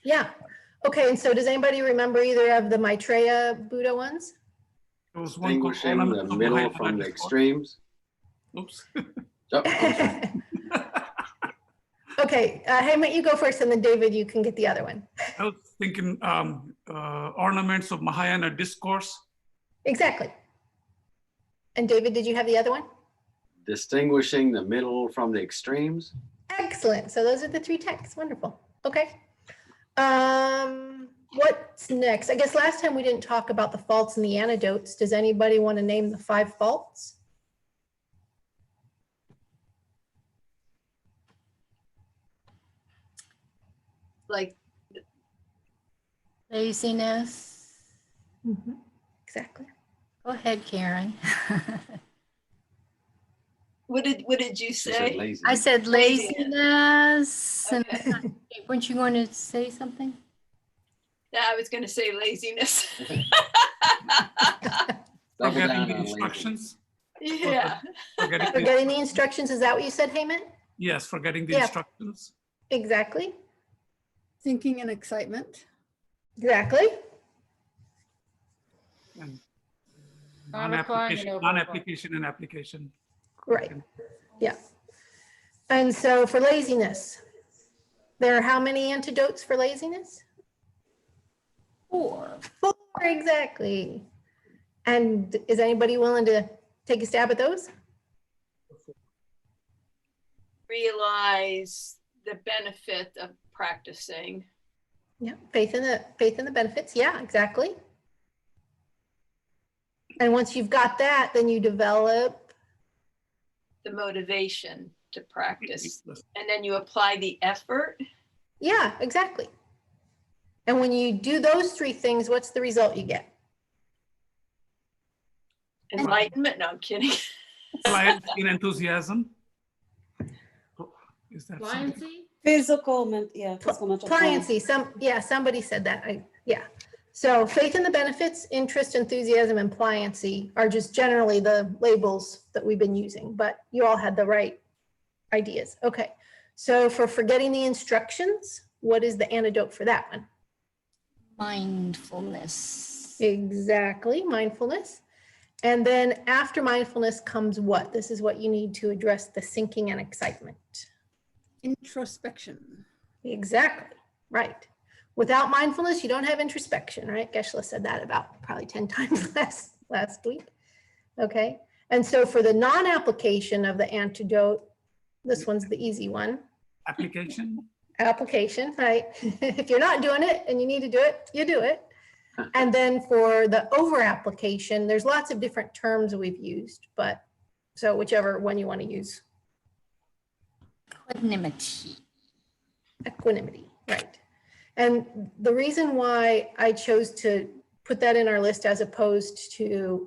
Yeah. Okay, and so does anybody remember either of the Maitreya Buddha ones? There was one called Distinguishing the Ornaments of middle Mahayana from the Discourse. extremes. Oops. Oh, I'm sorry. Okay, Heyman, you go first, and then David, you can get the other one. I was thinking Ornaments of Mahayana Discourse. Exactly. And David, did you have the other one? Distinguishing the middle from the extremes. Excellent. So those are the 3 texts. Wonderful. Okay. What's next? I guess last time we didn't talk about the faults and the antidotes. Does anybody want to name the 5 faults? Like Laziness. Exactly. Go ahead, Karen. what did you She said say? lazy. I said Laziness. laziness. And Okay. weren't you going to say something? Yeah, I was going to say laziness. Double Forgetting down the on lazy. instructions. Yeah. Forgetting the instructions, is that what you said, Heyman? Yes, forgetting the Yeah. instructions. Exactly. Thinking and excitement. Exactly. And Not applying it over. non-application and application. Right. Yeah. And so for laziness, there are how many antidotes for laziness? 4. 4, exactly. And is anybody willing to take a stab at those? Realize the benefit of practicing. Yeah, faith in the benefits. Yeah, exactly. And once you've got that, then you develop. The motivation to practice, and then you apply the effort. Yeah, exactly. And when you do those 3 things, what's the result you get? Enlightenment. No, I'm kidding. In enthusiasm. Is that something? Physical mental. Pliancy. Somebody said that. Yeah. So faith in the benefits, interest, enthusiasm, and pliancy are just generally the labels that we've been using, but you all had the right ideas. Okay. So for forgetting the instructions, what is the antidote for that one? Mindfulness. Exactly, mindfulness. And then after mindfulness comes what? This is what you need to address the sinking and excitement. Introspection. Exactly, right. Without mindfulness, you don't have introspection, right? Geshe said that about probably 10 times last week. Okay, and so for the non-application of the antidote, this one's the easy one. Application. Application, right? If you're not doing it and you need to do it, you do it. And then for the over-application, there's lots of different terms we've used, but so whichever one you want to use. Equanimity. Equanimity, right. And the reason why I chose to put that in our list as opposed to,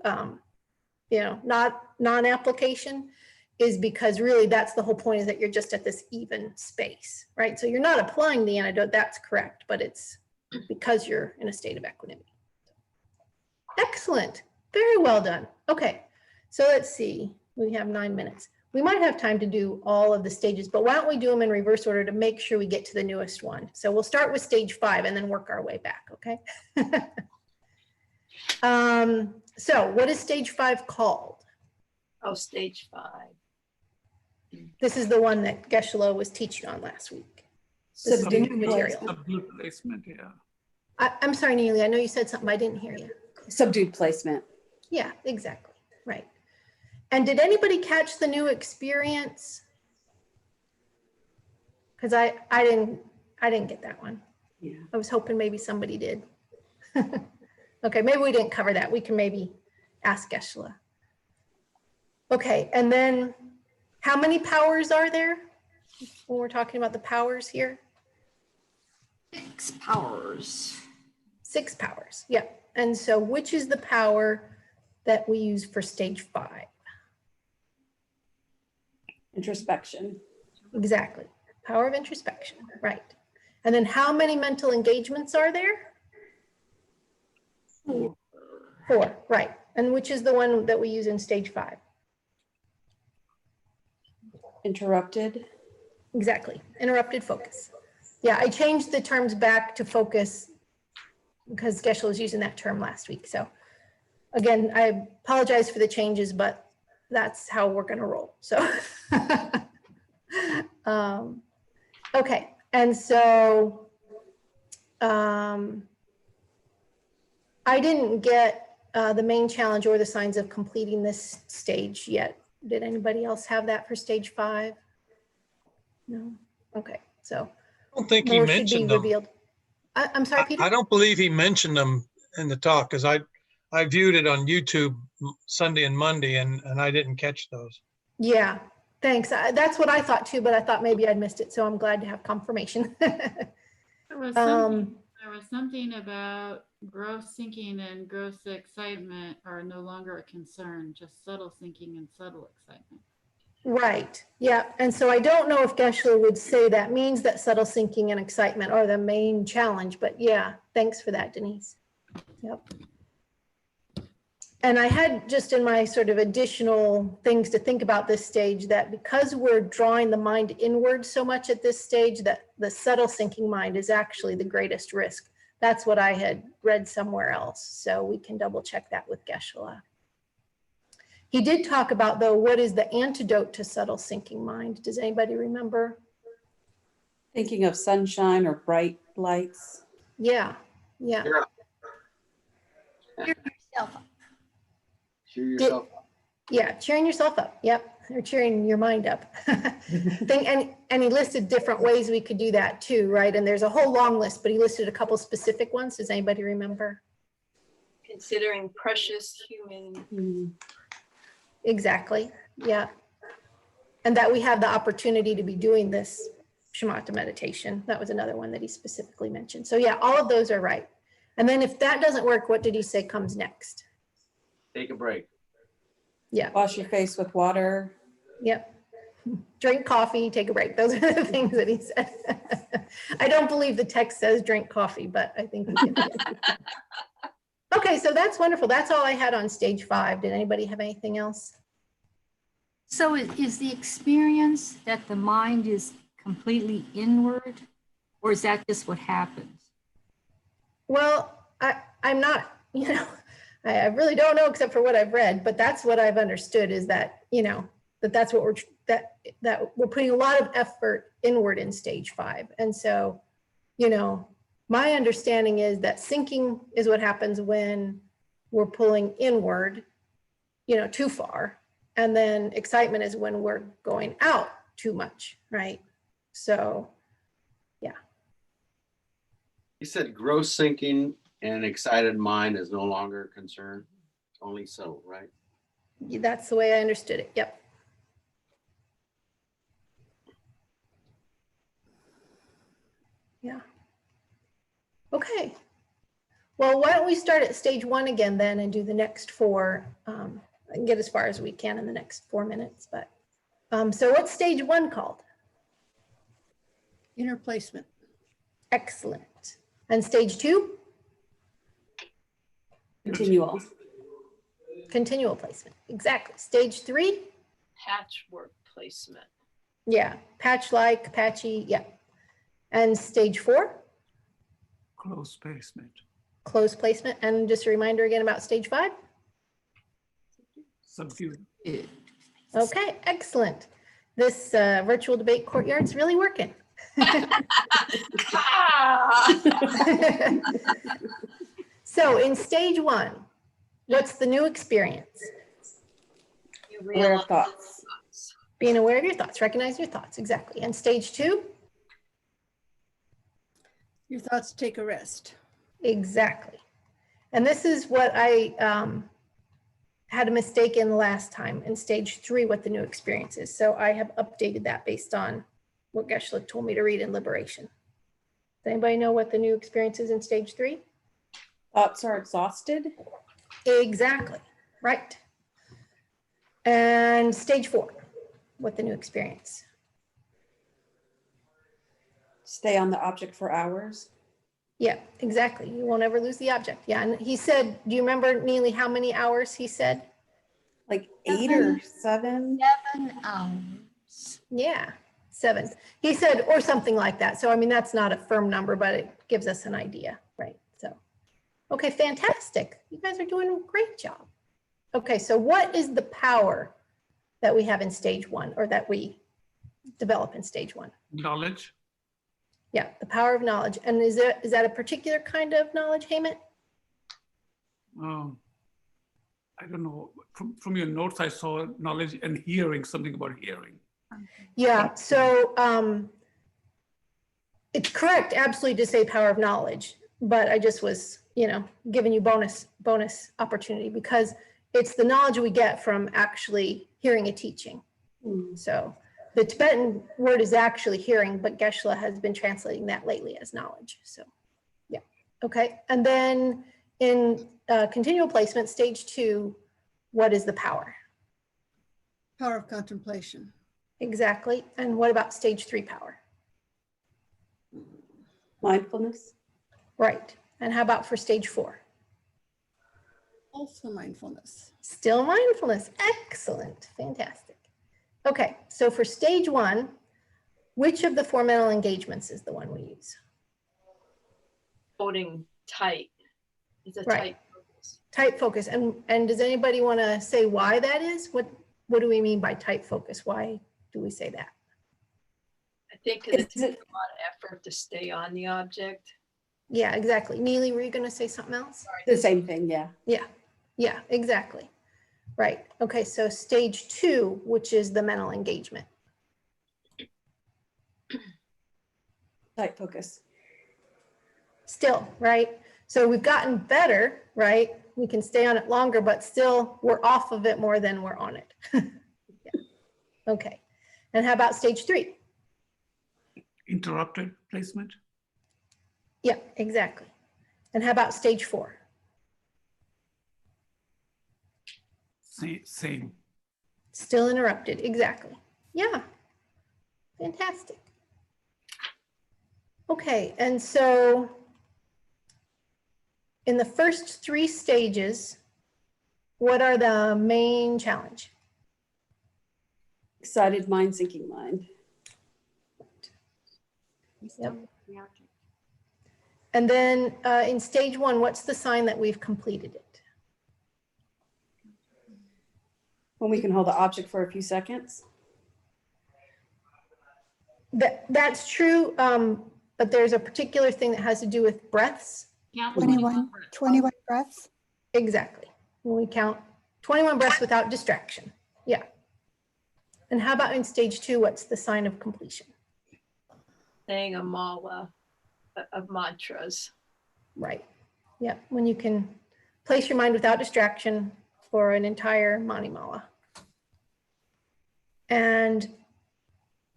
not non-application is because really that's the whole point, is that you're just at this even space, right? So you're not applying the antidote, that's correct, but it's because you're in a state of equanimity. Excellent, very well done. Okay, so let's see, we have 9 minutes. We might have time to do all of the stages, but why don't we do them in reverse order to make sure we get to the newest one. So we'll start with stage 5 and then work our way back, okay? So what is stage 5 called? Oh, stage 5. This is the one that Geshe was teaching on last week. This is the new material. Subdued placement, yeah. I'm sorry, Neely, I know you said something, but I didn't hear you. Subdued placement. Yeah, exactly, right. And did anybody catch the new experience? Because I didn't get that one. Yeah. I was hoping maybe somebody did. Okay, maybe we didn't cover that. We can maybe ask Geshe. Okay, and then how many powers are there when we're talking about the powers here? 6 powers. 6 powers, yeah. And so which is the power that we use for stage 5? Introspection. Exactly, power of introspection, right. And then how many mental engagements are there? 4. 4, right. And which is the one that we use in stage 5? Interrupted. Exactly, interrupted focus. Yeah, I changed the terms back to focus because Geshe was using that term last week. So again, I apologize for the changes, but that's how we're going to roll. So, okay. And so I didn't get the main challenge or the signs of completing this stage yet. Did anybody else have that for stage 5? No? Okay, so I don't think he more should be mentioned them. revealed. I'm sorry, Peter? I don't believe he mentioned them in the talk because I viewed it on YouTube Sunday and Monday and I didn't catch those. Yeah, thanks. That's what I thought too, but I thought maybe I'd missed it. So I'm glad to have confirmation. There was something about gross sinking and gross excitement are no longer a concern, just subtle sinking and subtle excitement. Right. Yeah. And so I don't know if Geshe would say that means that subtle sinking and excitement are the main challenge, but yeah, thanks for that, Denise. Yep. And I had just in my sort of additional things to think about this stage that because we're drawing the mind inward so much at this stage, that the subtle sinking mind is actually the greatest risk. That's what I had read somewhere else. So we can double check that with Geshe. He did talk about, though, what is the antidote to subtle sinking mind? Does anybody remember? Thinking of sunshine or bright lights. Yeah, yeah. Cheer Yourself up. Cheer yourself up. Yeah, cheering yourself up. Yep, or cheering your mind up. And he listed different ways we could do that too, right? And there's a whole long list, but he listed a couple specific ones. Does anybody remember? Considering precious human. Exactly, yeah. And that we have the opportunity to be doing this shamatha meditation. That was another one that he specifically mentioned. So yeah, all of those are right. And then if that doesn't work, what did he say comes next? Take a break. Yeah. Wash your face with water. Yep. Drink coffee, take a break. Those are the things that he said. I don't believe the text says drink coffee, but I think we can. Okay, so that's wonderful. That's all I had on stage 5. Did anybody have anything else? So is the experience that the mind is completely inward, or is that just what happens? Well, I'm not, I really don't know except for what I've read, but that's what I've understood is that, that's what that we're putting a lot of effort inward in stage 5. And so, my understanding is that sinking is what happens when we're pulling inward, too far. And then excitement is when we're going out too much, right? So, yeah. You said gross sinking and excited mind is no longer a concern, only subtle, right? That's the way I understood it. Yep. Yeah. Okay. Well, why don't we start at stage 1 again then and do the next 4 and get as far as we can in the next 4 minutes. But so what's stage 1 called? Inner placement. Excellent. And stage 2? Continual. Continual placement. Exactly. Stage 3? Patchwork placement. Yeah. Patch-like, patchy. Yeah. And stage 4? Close placement. Close placement. And just a reminder again about stage 5? Subdued. Okay, excellent. This virtual debate courtyard's really working. So in stage 1, what's the new experience? You Aware realize of thoughts. Being aware of your thoughts, recognize your thoughts, exactly. And stage 2? Your thoughts take a rest. Exactly. And this is what I had a mistake in the last time in stage 3, what the new experience is. So I have updated that based on what Geshe told me to read in Liberation. Does anybody know what the new experience is in stage 3? Thoughts are exhausted. Exactly, right. And stage 4, what the new experience? Stay on the object for hours. Yeah, exactly. You won't ever lose the object. Yeah, and he said, do you remember, Neely, how many hours he said? Like 8 or 7. 7 hours. Yeah, 7th. He said, or something like that. So, I mean, that's not a firm number, but it gives us an idea, right? So, okay, fantastic. You guys are doing a great job. Okay, so what is the power that we have in stage 1 or that we develop in stage 1? Knowledge. Yeah, the power of knowledge. And is that a particular kind of knowledge, Heyman? I don't know. From your notes, I saw knowledge and hearing, something about hearing. Yeah, so it's correct, absolutely, to say power of knowledge, but I just was, giving you bonus opportunity because it's the knowledge we get from actually hearing a teaching. So the Tibetan word is actually hearing, but Geshe has been translating that lately as knowledge. So yeah, okay. And then in continual placement, stage 2, what is the power? Power of contemplation. Exactly. And what about stage 3 power? Mindfulness. Right. And how about for stage 4? Also mindfulness. Still mindfulness. Excellent. Fantastic. Okay. So for stage 1, which of the 4 mental engagements is the one we use? Holding tight. It's a Right. tight focus. Tight focus. And does anybody want to say why that is? What do we mean by tight focus? Why do we say that? I think 'cause it Is takes it- a lot of effort to stay on the object. Yeah, exactly. Neely, were you going to say something else? The same thing, yeah. Yeah, exactly. Right. Okay. So stage 2, which is the mental engagement. Tight focus. Still, right? So we've gotten better, right? We can stay on it longer, but still we're off of it more than we're on it. Yeah. Okay. And how about stage 3? Interrupted placement. Yeah, exactly. And how about stage 4? Same. Still interrupted. Exactly. Yeah. Fantastic. Okay. And so in the first 3 stages, what are the main challenge? Excited mind, sinking mind. Yep. And then in stage 1, what's the sign that we've completed it? When we can hold the object for a few seconds. That's true, but there's a particular thing that has to do with breaths. Count 21, breaths. 21 breaths. Exactly. When we count 21 breaths without distraction. Yeah. And how about in stage 2, what's the sign of completion? Saying a mala of mantras. Right. Yeah. When you can place your mind without distraction for an entire Manimala. And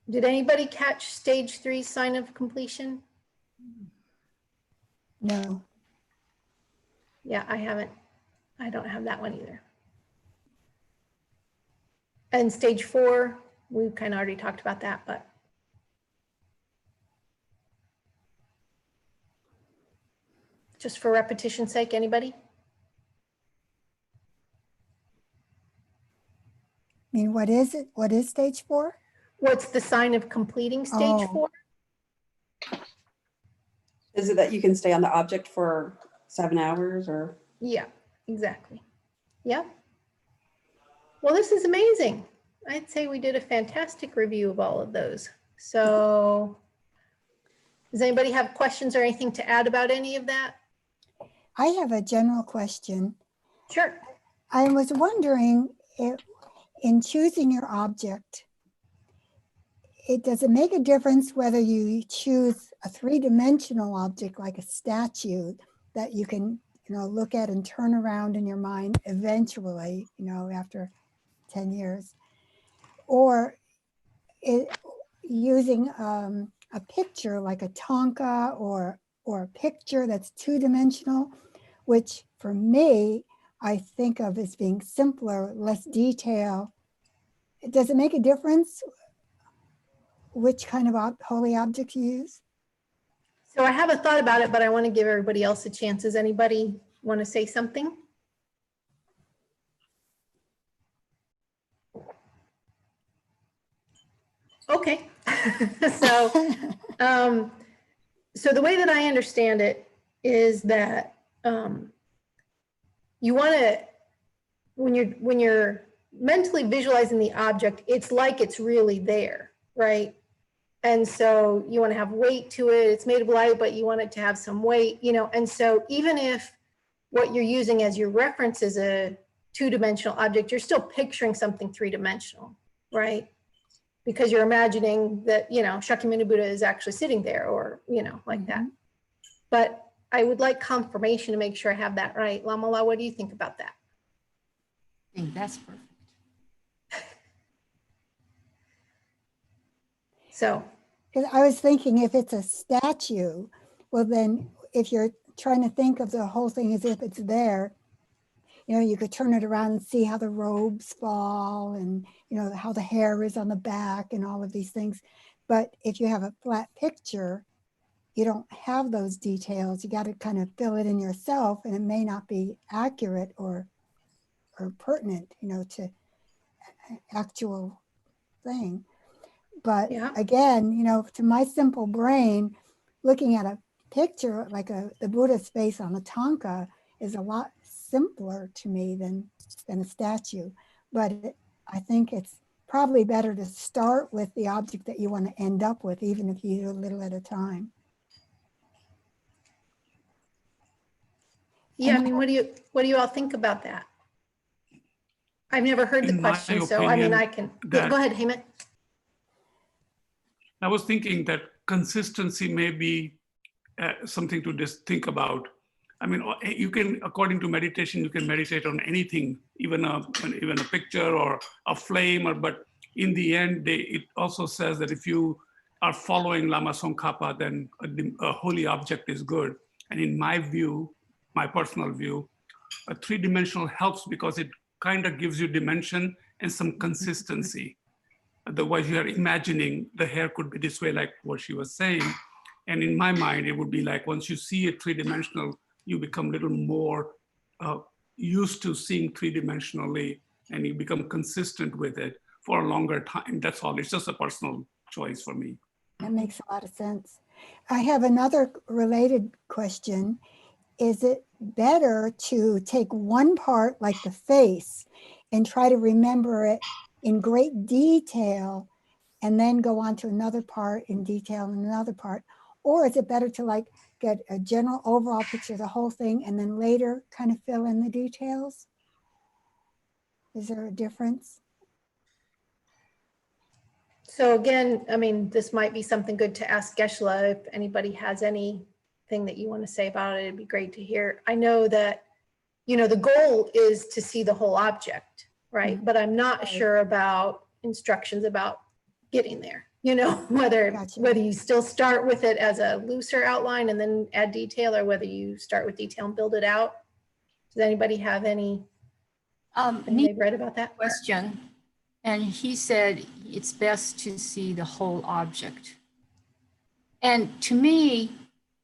did anybody catch stage 3 sign of completion? No. Yeah, I haven't. I don't have that one either. And stage 4, we kind of already talked about that, but. Just for repetition's sake, anybody? I mean, what is it? What is stage 4? What's the sign of completing stage Oh. 4? Is it that you can stay on the object for 7 hours or? Yeah, exactly. Yep. Well, this is amazing. I'd say we did a fantastic review of all of those. So does anybody have questions or anything to add about any of that? I have a general question. Sure. I was wondering if in choosing your object, does it make a difference whether you choose a 3-dimensional object like a statue that you can, look at and turn around in your mind eventually, after 10 years, or using a picture like a Tonka or a picture that's 2-dimensional, which for me, I think of as being simpler, less detail. Does it make a difference which kind of holy object you use? So I haven't thought about it, but I want to give everybody else a chance. Does anybody want to say something? Okay, So, so the way that I understand it is that you want to, when you're mentally visualizing the object, it's like it's really there, right? And so you want to have weight to it. It's made of light, but you want it to have some weight, you know? And so even if what you're using as your reference is a two-dimensional object, you're still picturing something three-dimensional, right? Because you're imagining that, you know, Shakyamuni Buddha is actually sitting there, or, you know, like that. But I would like confirmation to make sure I have that right. Lamala, what do you think about that? I think that's perfect. So, Because I was thinking if it's a statue, well then if you're trying to think of the whole thing as if it's there, you know, you could turn it around and see how the robes fall and, you know, how the hair is on the back and all of these things. But if you have a flat picture, you don't have those details. You got to kind of fill it in yourself, and it may not be accurate or pertinent, you know, to actual thing. But yeah. again, you know, to my simple brain, looking at a picture like the Buddha's face on a tanka is a lot simpler to me than a statue. But I think it's probably better to start with the object that you want to end up with, even if you do a little at a time. Yeah, I mean, what do you all think about that? I've never heard the In my question, so I mean, opinion, I can, yeah, go ahead, Hemant. I was thinking that consistency may be something to just think about. I mean, you can, according to meditation, you can meditate on anything, even a picture or a flame, but in the end, it also says that if you are following Lama Tsongkhapa, then a holy object is good. And in my view, my personal view, a three-dimensional helps because it kind of gives you dimension and some consistency. Otherwise, you are imagining the hair could be this way, like what she was saying. And in my mind, it would be like once you see it three-dimensional, you become a little more used to seeing three-dimensionally, and you become consistent with it for a longer time. That's all. It's just a personal choice for me. That makes a lot of sense. I have another related question. Is it better to take one part like the face and try to remember it in great detail and then go on to another part in detail and another part? Or is it better to like get a general overall picture of the whole thing and then later kind of fill in the details? Is there a difference? So again, I mean, this might be something good to ask Geshe. If anybody has anything that you want to say about it, it'd be great to hear. I know that, you know, the goal is to see the whole object, right? Mhm. But I'm not Right. sure about instructions about getting there, you know, whether Gotcha. you still start with it as a looser outline and then add detail, or whether you start with detail and build it out. Does anybody have any they've read about that? Question. And he said it's best to see the whole object. And to me,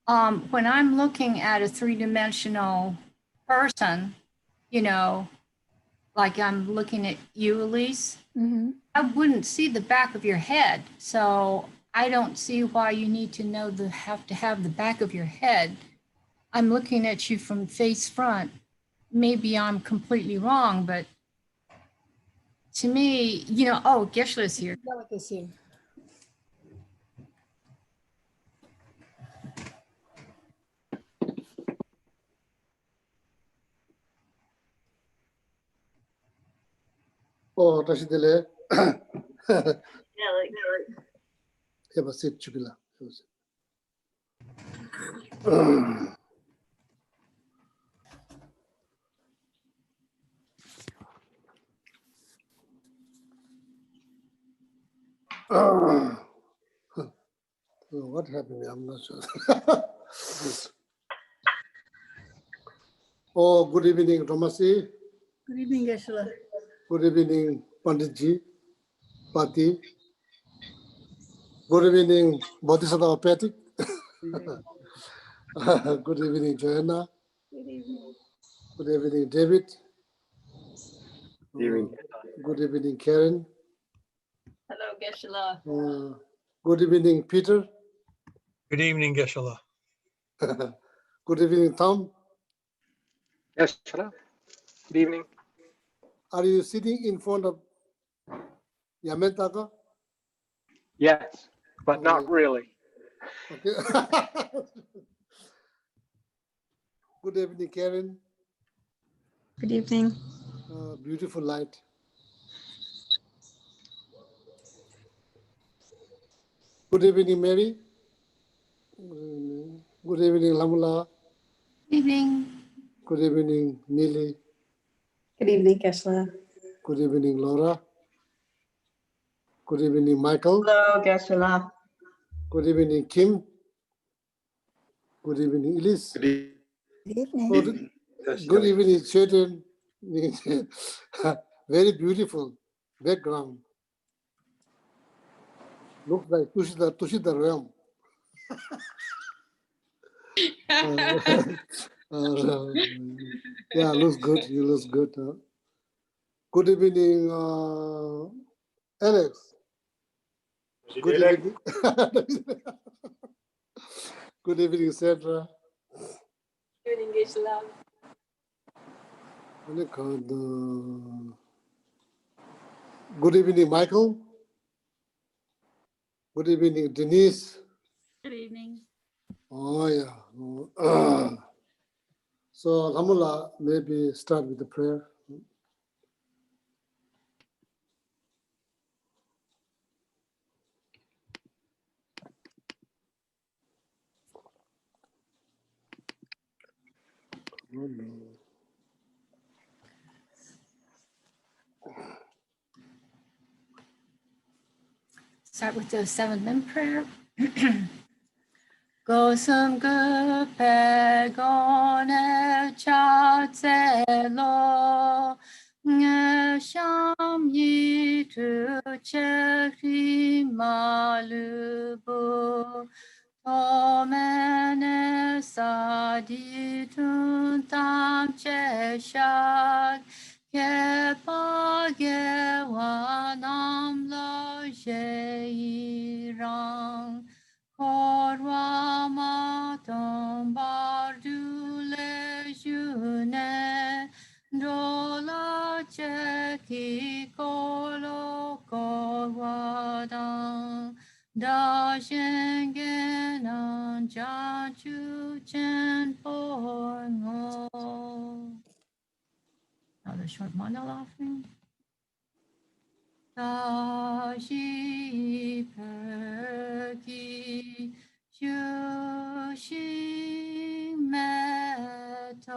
when I'm looking at a three-dimensional person, you know, like I'm looking at you, Elise, Mm-hmm. I wouldn't see the back of your head. So I don't see why you need to know have to have the back of your head. I'm looking at you from face front. Maybe I'm completely wrong, but to me, you know, oh, Geshe is here. Gelek is here. Oh, Rashidele. Eba sit chukila. What happened? I'm not sure. Oh, good evening, Ramasi. Good evening, Geshe. Good evening, Panditji, Pati. Good evening, Bodhisattva Patik. Good evening, Joanna. Good evening. Good evening, David. Evening. Good evening, Karen. Hello, Geshe. Good evening, Peter. Good evening, Geshe. Good evening, Tom. Yes, hello. Good evening. Are you sitting in front of Yamentaka? Yes, but not really. Okay. Good evening, Karen. Good evening. Beautiful light. Good evening, Mary. Good evening, Lamula. Evening. Good evening, Neely. Good evening, Geshe. Good evening, Laura. Good evening, Michael. Hello, Geshe. Good evening, Kim. Good evening, Elise. Good evening. Good evening, children. Very beautiful background. Looks like Tushita realm. Yeah, looks good. You look good. Good evening, Alex. Good evening. Good evening, Sandra. Good evening, Geshe. Good evening, Michael. Good evening, Denise. Good evening. Oh, yeah. So, Alhamdulillah, maybe start with the prayer. Start with the 7th prayer. Gosam gupe gone chatzelo ngesham yitu chekri malubu tomene saditun tam cheshak kepagewanam lo sheirang Korwamatom bardule june dola cheki kolo korwadang da shengenan jachu chen porngo. Another short monologue offering. 다시 펴기 주신 메토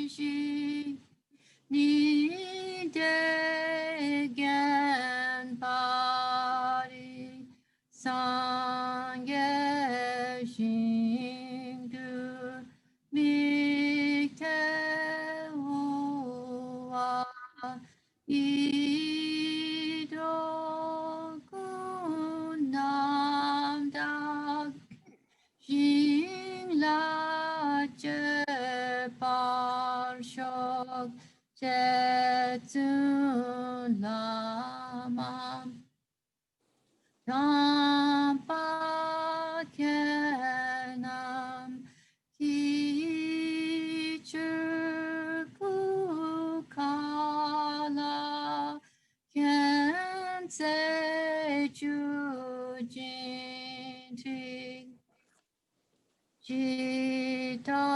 담리랍니시 니데겐 바리 상계신두 미태우와 이도군 남다 싱라제 발쇼 제준라맘 담바케남 기출국칼라 켄세주진티 지다zampe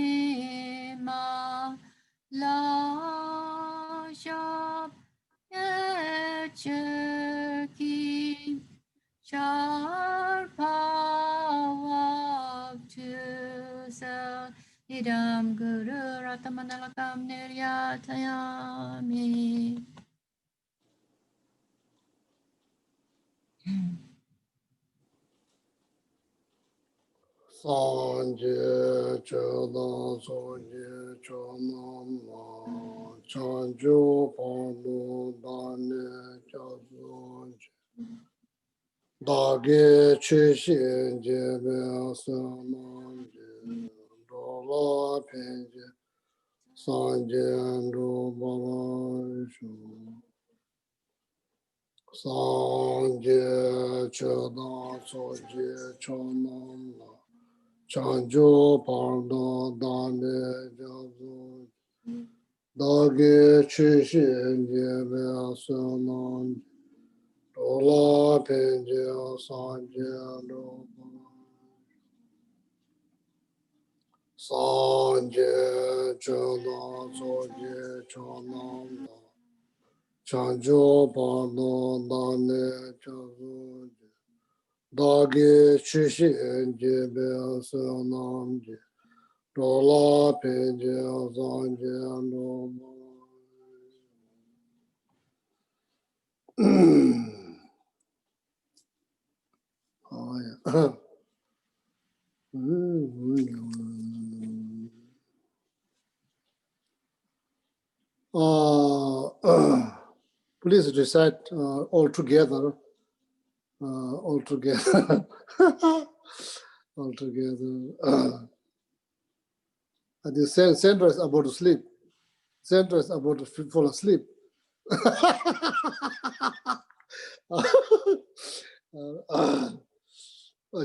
두셰지마 라샵 예측이 샤파와투사 이람 그르 라타마날라감 네리아타야미 Sanje Cheda Sonje Chonama Chanjo Pano Dane Chazonje Dage Chushin Jebe Saman Dola Penje Sanjen Do Baba Shu Sanje Cheda Soje Chonam Chanjo Pardo Dane Jazu Dage Chushin Jebe Saman Dola Penje Sanjen Do Sanje Cheda Soje Chonam Chanjo Pano Dane Chazu Dagi Chishi Jebe Sanam Dola Penje Sanje No Oh yeah. Please recite all together. All together. All together. And the Sandra is about to sleep. Sandra is about to fall asleep.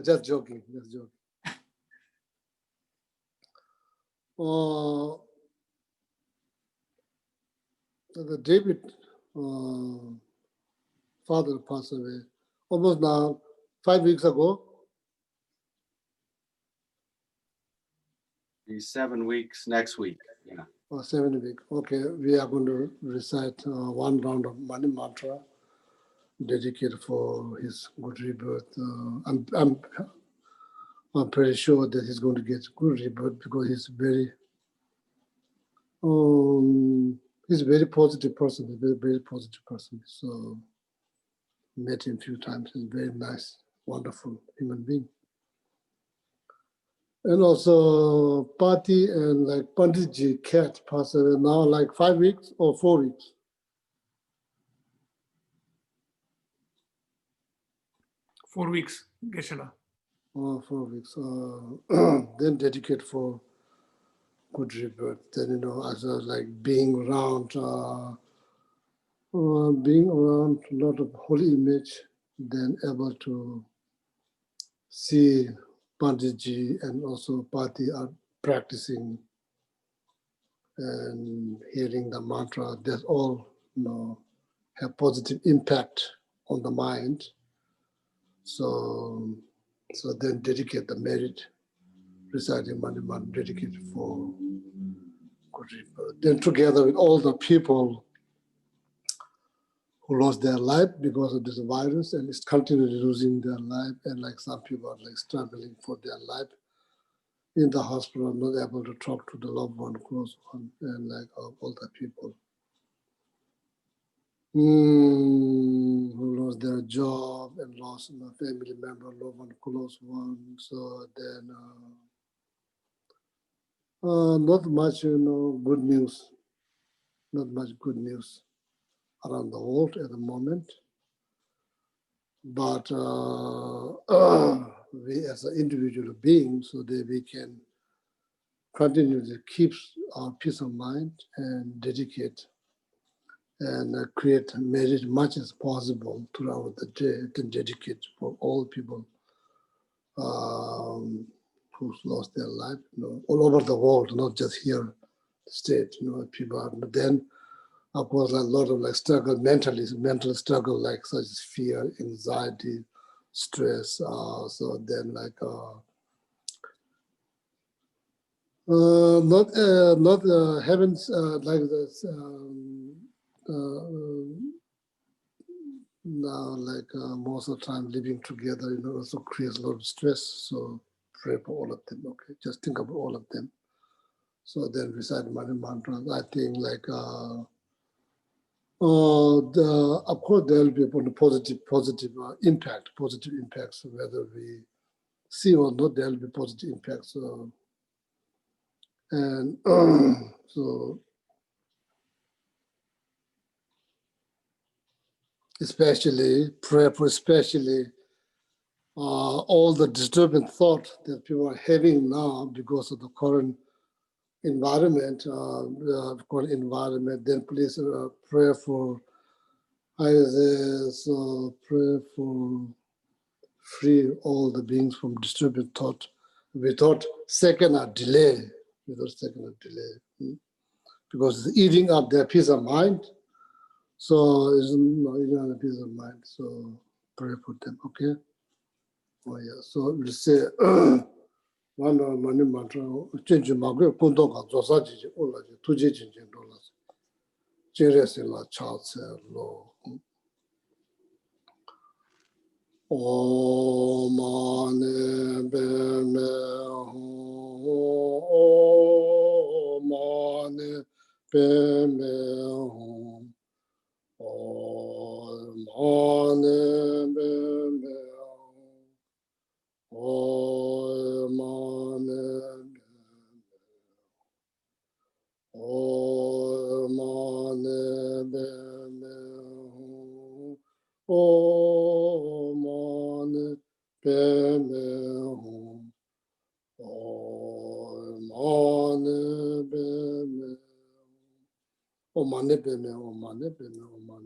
Just joking, just joking. The David father passed away almost now 5 weeks ago. He's 7 weeks next week. Yeah. Or 7 weeks. Okay, we are going to recite one round of Mani Mantra dedicated for his good rebirth. I'm pretty sure that he's going to get good rebirth because he's a very positive person, a very, very positive person. So met him a few times. He's a very nice, wonderful human being. And also Pati and like Panditji cat passed away now like 5 weeks or 4 weeks. 4 weeks, Geshe. 4 weeks. Then dedicate for good rebirth. Then, as like being around a lot of holy image, then able to see Panditji and also Pati are practicing and hearing the mantra. That all have positive impact on the mind. So then dedicate the merit, reciting Mani Mantra dedicated for good rebirth. Then together with all the people who lost their life because of this virus and is continually losing their life, and like some people are like struggling for their life in the hospital, not able to talk to the loved one, close one, and like all the people who lost their job and lost a family member, loved one, close one. So then not much, good news. Not much good news around the world at the moment. But we as an individual being, so that we can continue to keep our peace of mind and dedicate and create merit much as possible throughout the day, can dedicate for all people who's lost their life, all over the world, not just here, the state, people are, but then of course, a lot of like struggle mentally, mental struggle, like such as fear, anxiety, stress. So then like not heavens like this now like most of the time living together, also creates a lot of stress. So pray for all of them. Okay, just think about all of them. So then recite Mani Mantra. I think like. Of course, there will be a positive impact, positive impacts, whether we see or not, there will be positive impacts. And so, especially, pray for especially all the disturbing thought that people are having now because of the current environment, then please pray for pray for free all the beings from disturbing thought without second or delay, because it's eating up their peace of mind. So it's not eating up the peace of mind. So pray for them, okay? Oh yeah. So we say one money mantra, change my good kundoka, Zosaji, Olaji, Tuji, Dollars. Jeresila Charles Law. Om Mani Padme Hum. Om Mani Padme Hum. Om Mani Padme Hum. Om Mani Om Mani Padme Hum. Om Mani Padme Hum. Om Mani Padme Hum. Om Mani Padme Hum. Om Mani Padme Hum.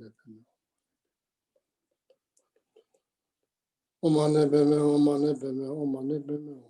Om Mani Padme Hum. Om Mani Padme Hum. Om Mani Padme Hum.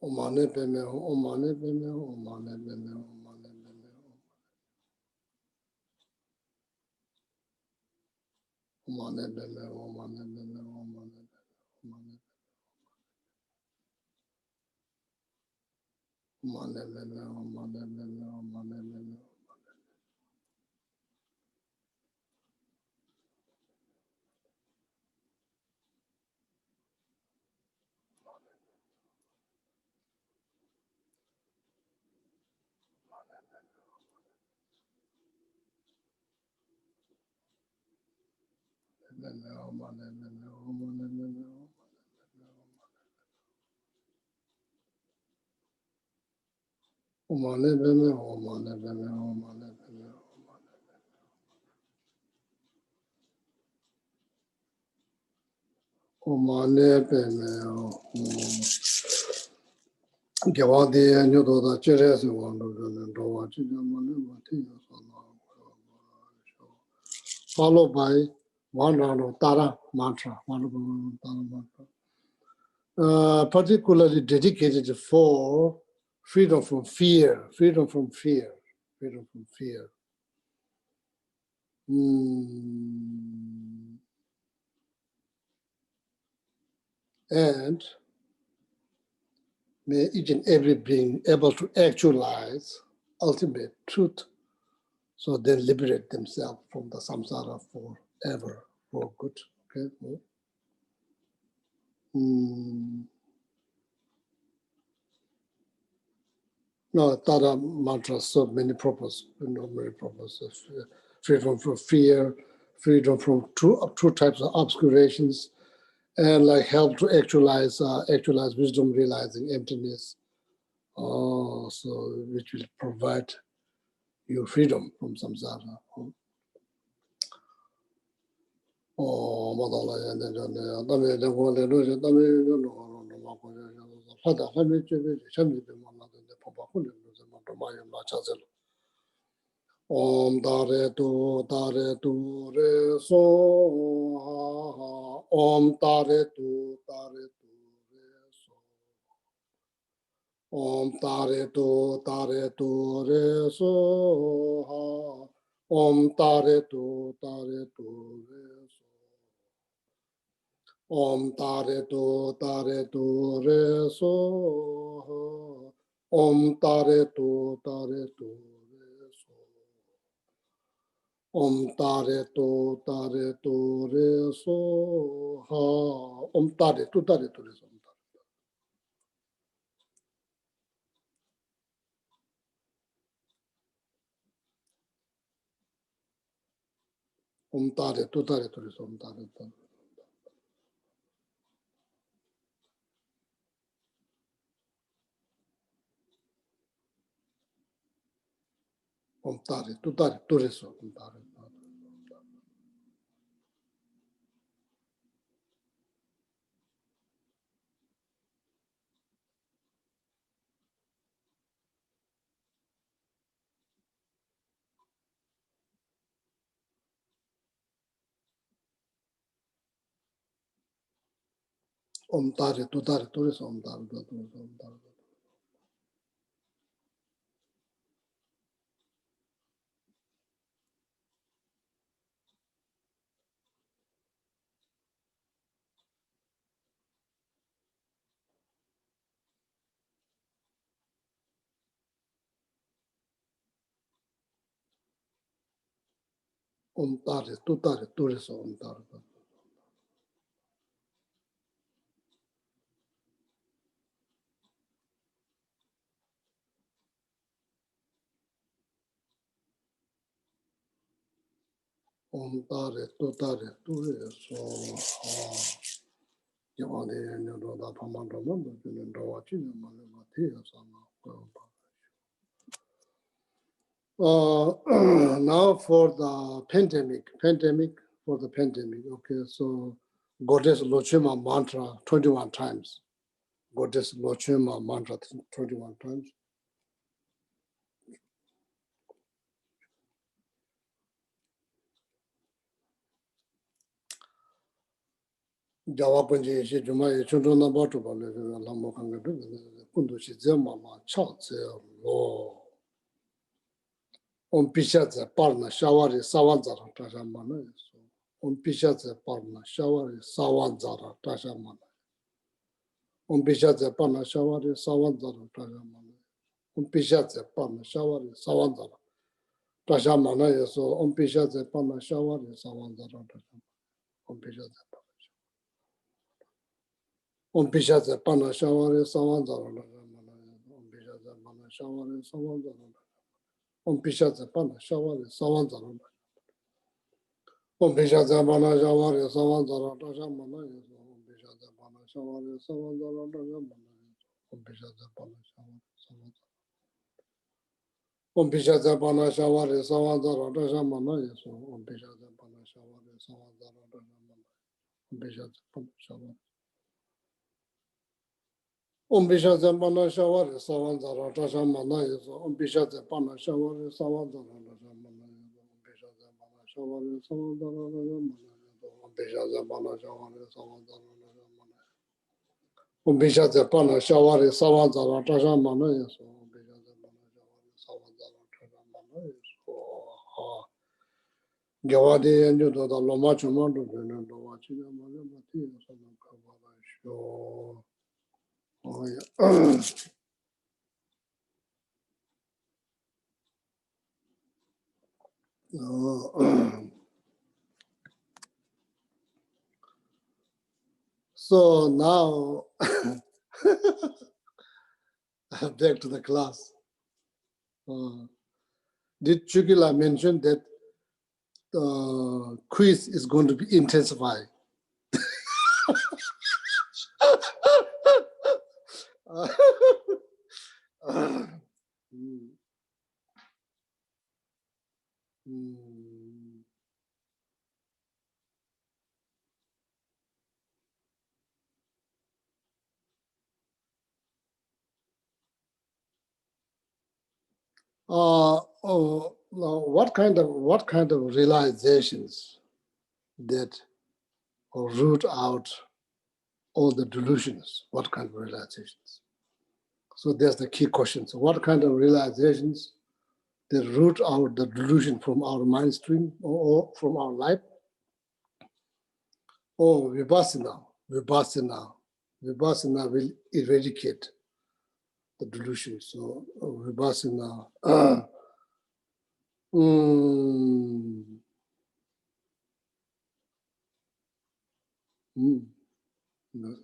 Om Mani Padme Hum. Om Mani Padme Hum. Om Mani Padme Hum. Om Mani Padme Hum. Om Mani Padme Hum. Om Mani Padme Hum. Om Mani Padme Hum. Om Mani Padme Hum. Followed by one round of Tara mantra, particularly dedicated for freedom from fear, freedom from fear, freedom from fear. And may each and every being able to actualize ultimate truth, so they liberate themselves from the samsara forever, for good. Okay. No, Tara mantra so many purposes, many purposes. Freedom from fear, freedom from two types of obscurations, and like help to actualize wisdom, realizing emptiness. So which will provide you freedom from samsara. Om Tare Tu Re So Om Tare Tu Re So Om Tare Tu Re So Om Tare Tu Re So Om Tare Tu Re So Om Tare Tu Re So Om tare to re so ha. Om tare to re so. Om tare to re so. Om tare to. Om tare to re so. Om tare. Om tare to re so. Om tare to re so. Om tare. Om tare to re so. Om tare. Om tare to re so ha. Yamade no da pamando no do wachi no ma te sama. Now for the pandemic, okay, so Goddess Lochima mantra 21 times. Goddess Lochima mantra 21 times. Jawa Punji, she Juma, children about to Lamo Kangadu, Kundushi Zema, Chow, Lo. On Pishatza, Parna, Shawari, Sawanzara, Tashamana. On Pishatza, Parna, Shawari, Sawanzara, Tashamana. On Pishatza, Parna, Shawari, Sawanzara, Tashamana. On Pishatza, Parna, Shawari, Sawanzara. Tashamana, so on Pishatza, Parna, Shawari, Sawanzara, on Pishatza. On Pishatza, Parna, Shawari, Sawanzara, on Pishatza, Parna, Shawari, Sawanzara. On Pishatza, Parna, Shawari, Sawanzara. Om Pishatza Pana Shawari Savanzara Tashamana Om Pishatza Pana Shawari Savanzara Tashamana Om Pishatza Pana Shawari Savanzara Om Pishatza Pana Shawari Savanzara Tashamana Om Pishatza Pana Shawari Savanzara Tashamana Om Pishatza Pana Shawari Om Pishatza Pana Shawari Savanzara Tashamana Om Pishatza Pana Shawari Savanzara Tashamana Om Pishatza Pana Shawari Savanzara Tashamana Bishaza Pana Shawari Savanzara. Bishaza Pana Shawari Savanzara Tashamana. Bishaza Pana Shawari Savanzara Tashamana. Gawadi and you do the Lomacho Mountain and the watching the Malamati. So now back to the class. Did Chukila mention that quiz is going to be intensified? What kind of realizations that root out all the delusions? What kind of realizations? So there's the key question. So what kind of realizations that root out the delusion from our mind stream or from our life? Oh, Vipassana will eradicate the delusion. So Vipassana you know,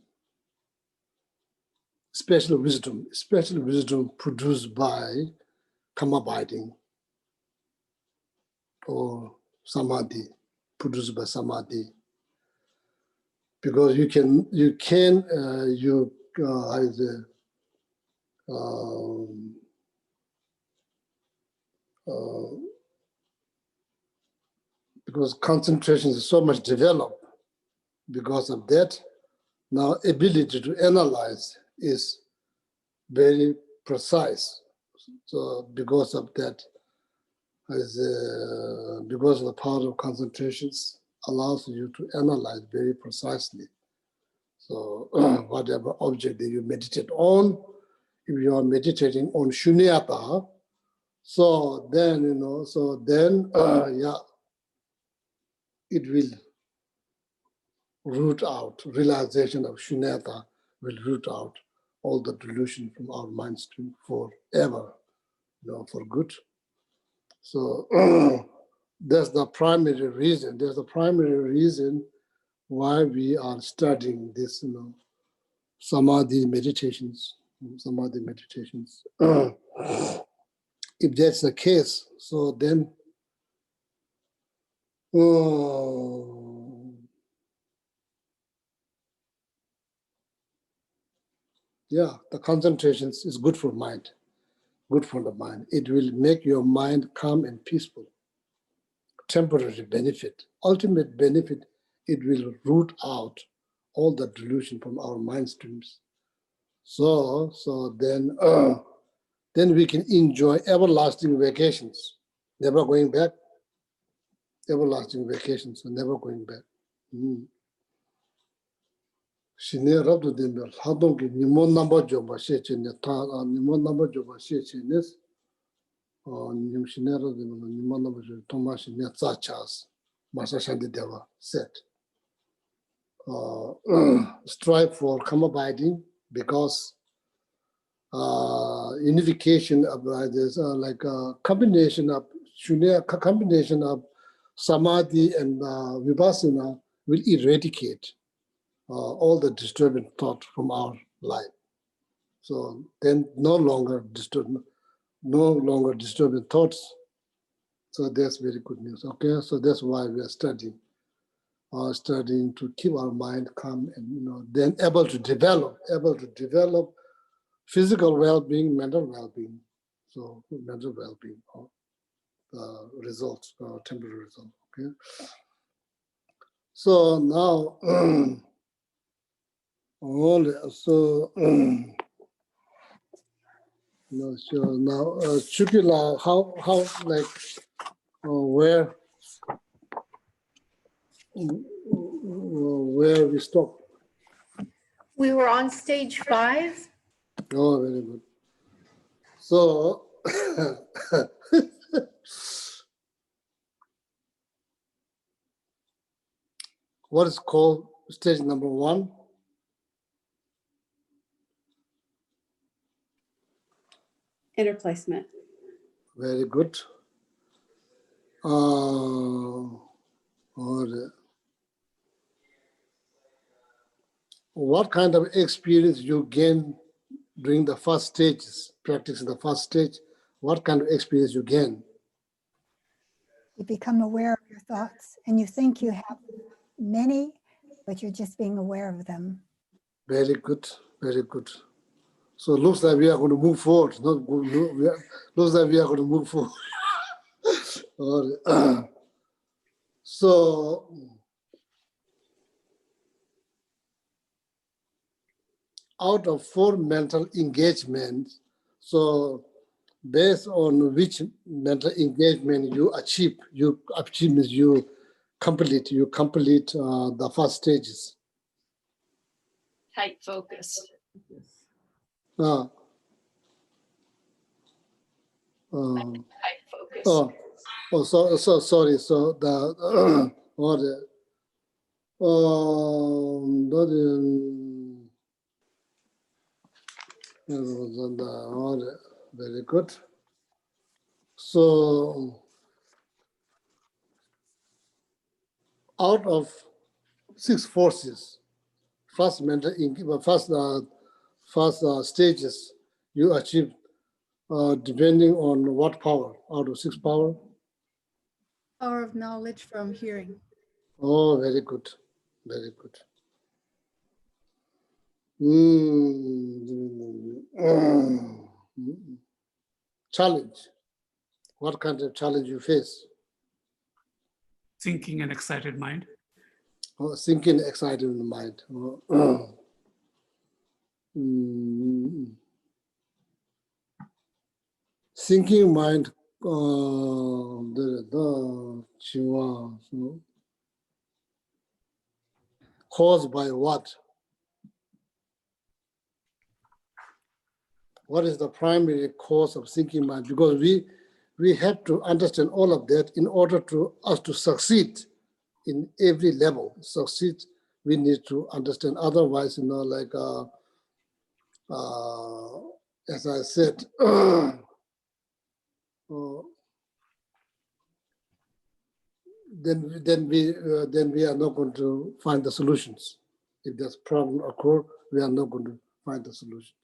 special wisdom produced by karma abiding or samadhi, produced by samadhi. Because because concentration is so much developed, because of that, now ability to analyze is very precise. So because of that, because of the power of concentrations allows you to analyze very precisely. So whatever object that you meditate on, if you are meditating on shunyata, so then, it will root out, realization of shunyata will root out all the delusion from our mind stream forever, for good. So that's the primary reason. There's the primary reason why we are studying this, samadhi meditations. If that's the case, so then the concentrations is good for mind, good for the mind. It will make your mind calm and peaceful. Temporary benefit, ultimate benefit, it will root out all the delusion from our mind streams. So then we can enjoy everlasting vacations, never going back. Everlasting vacations, never going back. Shine rabdo dembe hadongi nimon number joba sheche ne ta nimon number joba sheche nes nim shine rabdo nimon number joba tomashi ne za chas masa shandi deva said strive for karma abiding, because unification of this like a combination of shunya, combination of samadhi and vipassana will eradicate all the disturbing thought from our life. So then no longer disturbing thoughts. So that's very good news. Okay, so that's why we are studying to keep our mind calm and then able to develop physical well-being, mental well-being. So mental well-being, results, temporary results. Okay. So now, now, Chukila, how like where we stop? We were on stage 5. Oh, very good. So what is called stage number 1? Inner placement. Very good. What kind of experience you gain during the first stages, practicing the first stage? What kind of experience you gain? You become aware of your thoughts and you think you have many, but you're just being aware of them. Very good, very good. So it looks like we are going to move forward. Looks like we are going to move forward. So out of 4 mental engagements, so based on which mental engagement you achieve means you complete the first stages. Tight focus. Tight focus. Sorry. So the very good. So out of 6 forces, first mental first stages you achieve depending on what power out of 6 power? Power of knowledge from hearing. Oh, very good, very good. Challenge. What kind of challenge you face? Thinking and excited mind. Oh, thinking, excited in the mind. Thinking mind caused by what? What is the primary cause of thinking mind? Because we have to understand all of that in order to us to succeed in every level. Succeed, we need to understand. Otherwise, like as I said, then we are not going to find the solutions. If there's problem occur, we are not going to find the solution.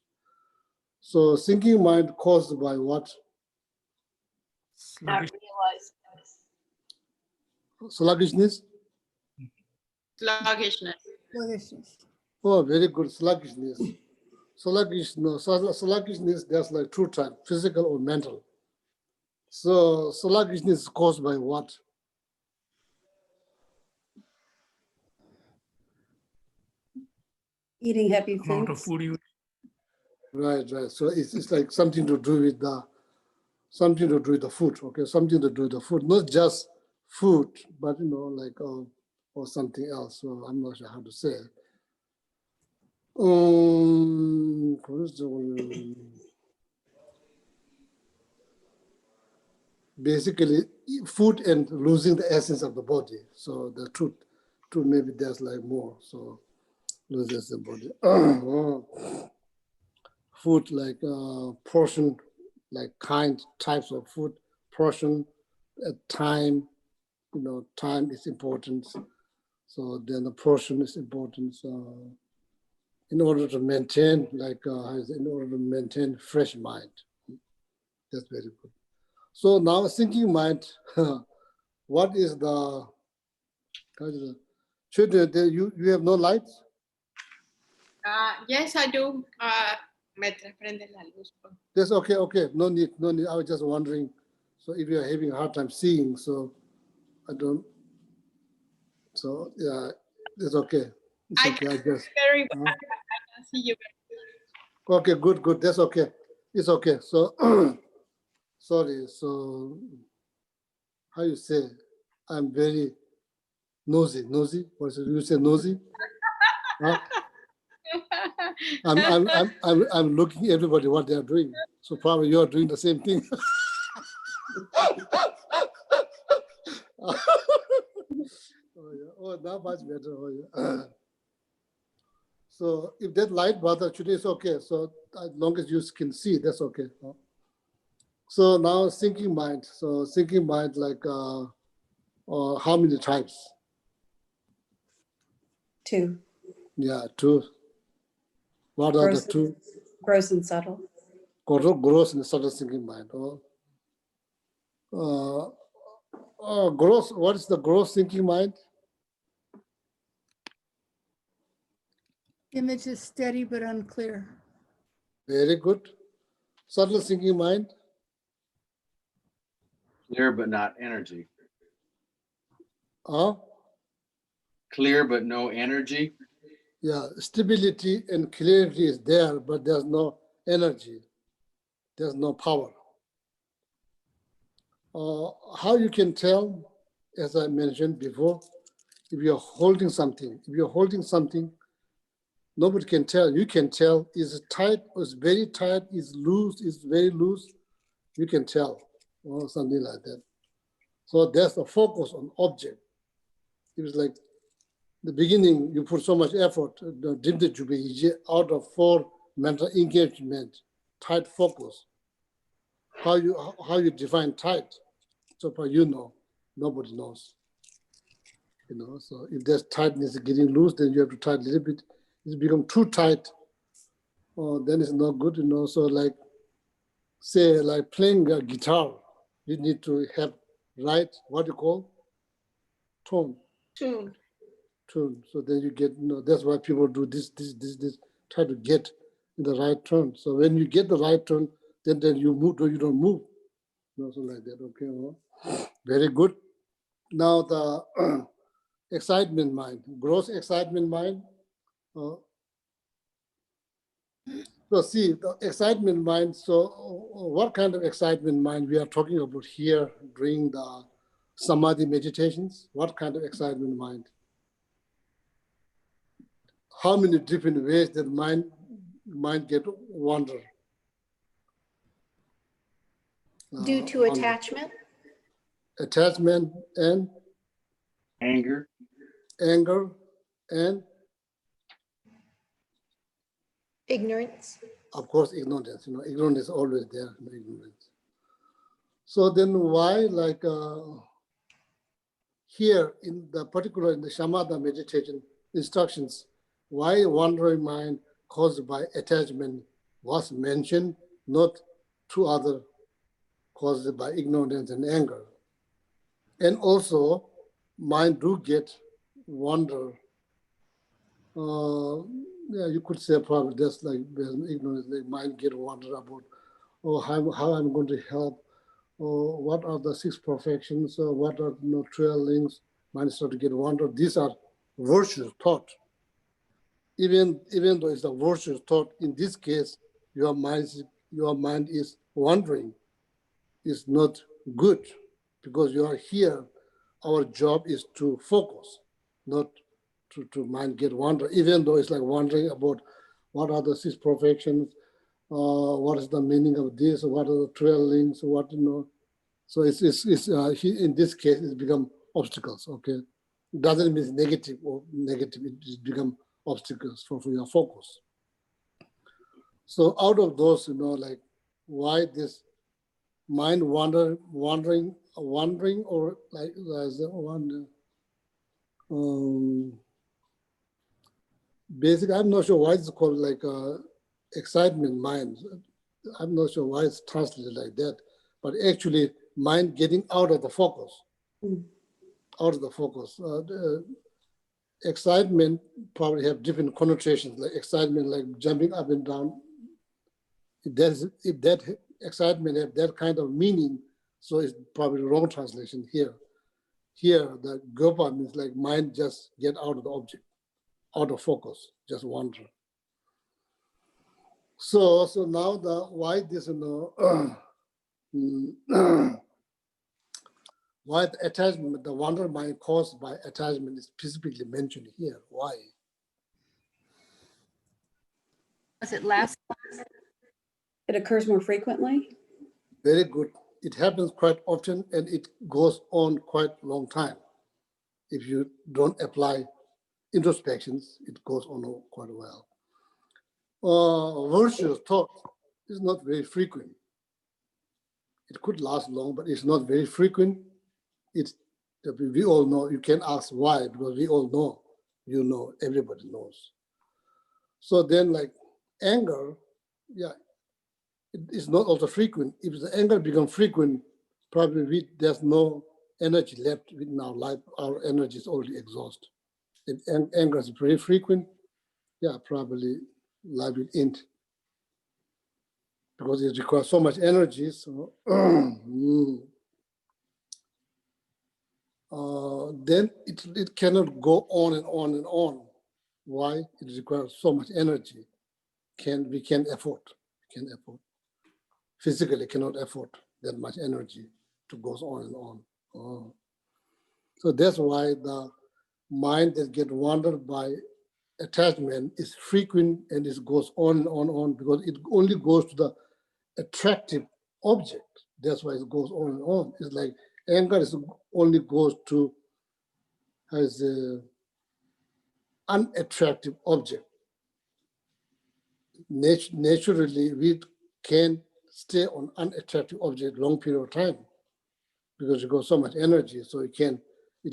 So thinking mind caused by what? Not realize. Sluggishness? Sluggishness. Oh, very good, sluggishness. Sluggishness, there's like 2 types, physical or mental. So sluggishness is caused by what? Eating heavy Amount of foods. food you. Right. So it's like something to do with the food. Okay, something to do with the food, not just food, but like or something else. So I'm not sure how to say it. Basically, food and losing the essence of the body. So the truth maybe there's like more. So loses the body. Food like portion, like types of food, portion, time. Time is important. So then the portion is important. So in order to maintain, fresh mind. That's very good. So now thinking mind, what is the, you have no lights? Yes, I do. Me prende la luz. That's okay. No need. I was just wondering. So if you're having a hard time seeing, so I don't, so yeah, it's okay. It's okay, I guess. Very well. I can see you. Okay, good. That's okay. It's okay. So, sorry. So, how you say? I'm very nosy. What is it? You say nosy? Huh? I'm looking at everybody what they are doing. So probably you are doing the same thing. Oh, now much better. Oh, yeah. So if that light bother today is okay. So as long as you can see, that's okay. So now thinking mind. So thinking mind like how many types? 2. Yeah, 2. What are the 2? Gross and subtle. Gross and subtle thinking mind. Gross. What is the gross thinking mind? Image is steady but unclear. Very good. Subtle thinking mind. Clear but not energy. Huh? Clear but no energy. Yeah, stability and clarity is there, but there's no energy. There's no power. How you can tell, as I mentioned before, if you're holding something, nobody can tell. You can tell, is it tight, is very tight, is loose, is very loose. You can tell, or something like that. So there's the focus on object. It was like the beginning, you put so much effort, out of 4 mental engagement, tight focus. How you define tight? So far, nobody knows. So if there's tightness getting loose, then you have to tighten a little bit. it's become too tight, then it's not good, So like, say, like playing a guitar, you need to have right, what you call, tone. Tune. So then you get, that's why people do this, try to get in the right tone. So when you get the right tone, then you move, or you don't move. So like that, okay, well, very good. Now the excitement mind, gross excitement mind. So see, the excitement mind, so what kind of excitement mind we are talking about here during the samadhi meditations? What kind of excitement mind? How many different ways that mind get wander? Due to Wander. attachment, Attachment and Anger. anger and ignorance. of course ignorance. Ignorance is always there. Ignorance. So then why, like here in the particular in the shamatha meditation instructions, why wandering mind caused by attachment was mentioned, not two other caused by ignorance and anger. And also, mind do get wander. Yeah, you could say probably just like ignorance, like mind get wander about, how I'm going to help, or what are the six perfections, or what are 12 links. Mind start to get wander. These are virtuous thought. Even though it's a virtuous thought, in this case, your mind is wandering. Is not good, because you are here. Our job is to focus, not to mind get wander, even though it's like wondering about what are the six perfections, what is the meaning of this, what are the 12 links, what. So it's in this case, it's become obstacles, okay? Doesn't mean negative, it become obstacles for your focus. So out of those, like why this mind wandering, or like as one, basically, I'm not sure why it's called like excitement mind. I'm not sure why it's translated like that, but actually mind getting out of the focus, out of the focus. Excitement probably have different connotations, like excitement, like jumping up and down. If that excitement have that kind of meaning, so it's probably the wrong translation here. Here, the gopa means like mind just get out of the object, out of focus, just wander. So now why this, why the attachment, the wander mind caused by attachment is specifically mentioned here. Why? Does it last? It occurs more frequently? Very good. It happens quite often and it goes on quite a long time. If you don't apply introspections, it goes on quite a while. Virtuous thought is not very frequent. It could last long, but it's not very frequent. We all know, you can ask why, because we all know, everybody knows. So then like anger, yeah, it is not also frequent. If the anger becomes frequent, probably there's no energy left in our life. Our energy is already exhausted. If anger is very frequent, yeah, probably life will end, because it requires so much energy. So then it cannot go on and on and on. Why? It requires so much energy. We can't afford. Physically cannot afford that much energy to go on and on. So that's why the mind that gets wandered by attachment is frequent and it goes on and on, because it only goes to the attractive object. That's why it goes on and on. It's like anger only goes to as an unattractive object. Naturally, we can stay on unattractive object long period of time, because it goes so much energy. So it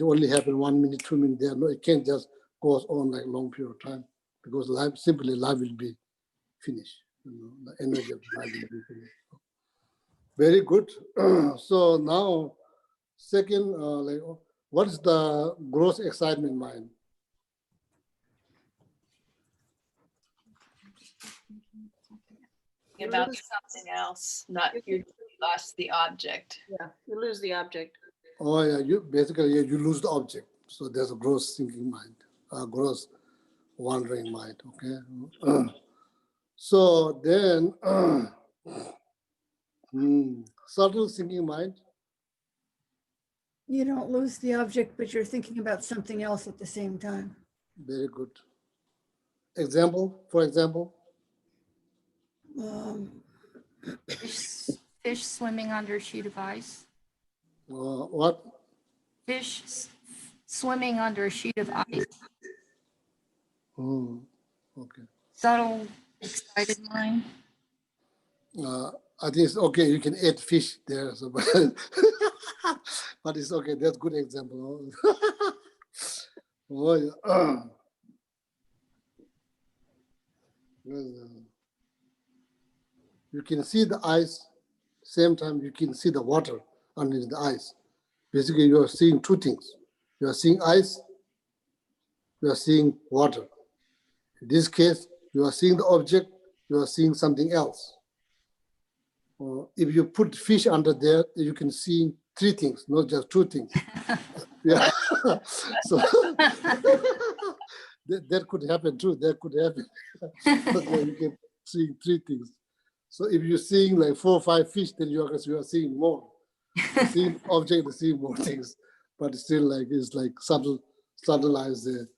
only happen 1 minute, 2 minutes there. No, it can't just goes on like long period of time. because life, simply life will be finished. You know, the energy of life will be finished. Very good. So now, second, like, what is the gross excitement mind? About something else, not you lost the object. Yeah, you lose the object. Oh yeah, you basically you lose the object. So there's a gross thinking mind, a gross wandering mind. Okay. So then, subtle thinking mind. You don't lose the object, but you're thinking about something else at the same time. Very good. Example, for example. Fish swimming under a sheet of ice. What? Fish swimming under a sheet of ice. Okay. Subtle, excited mind. I think it's okay. You can add fish there, so, but it's okay. That's good example. Oh, yeah. You can see the ice, same time you can see the water underneath the ice. Basically, you are seeing two things. You are seeing ice, you are seeing water. In this case, you are seeing the object, you are seeing something else. If you put fish under there, you can see three things, not just two things. Yeah. So that could happen too. That could happen. So you can see three things. So if you're seeing like 4 or 5 fish, then you are seeing more. Seeing object, seeing more things. But still, like it's like subtleize the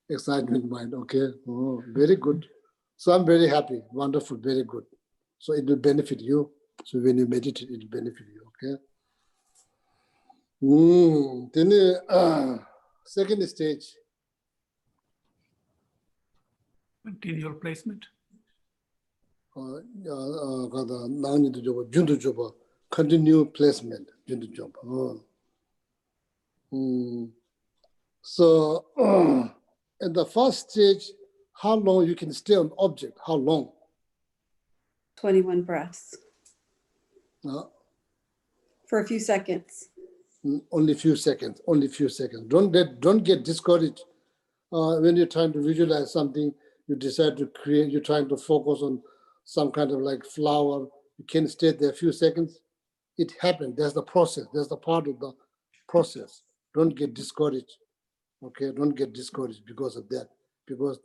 excitement mind. Okay. Oh, very good. So I'm very happy. Wonderful. Very good. So it will benefit you. So when you meditate, it will benefit you. Okay. Then second stage. Continual placement. Continue placement. So at the first stage, how long you can stay on object? How long? 21 breaths. For a few seconds. Only few seconds. Only few seconds. Don't get discouraged when you're trying to visualize something. You decide to create. You're trying to focus on some kind of like flower. You can stay there a few seconds. It happened. There's the process. There's the part of the process. Don't get discouraged. Okay, don't get discouraged because of that. Because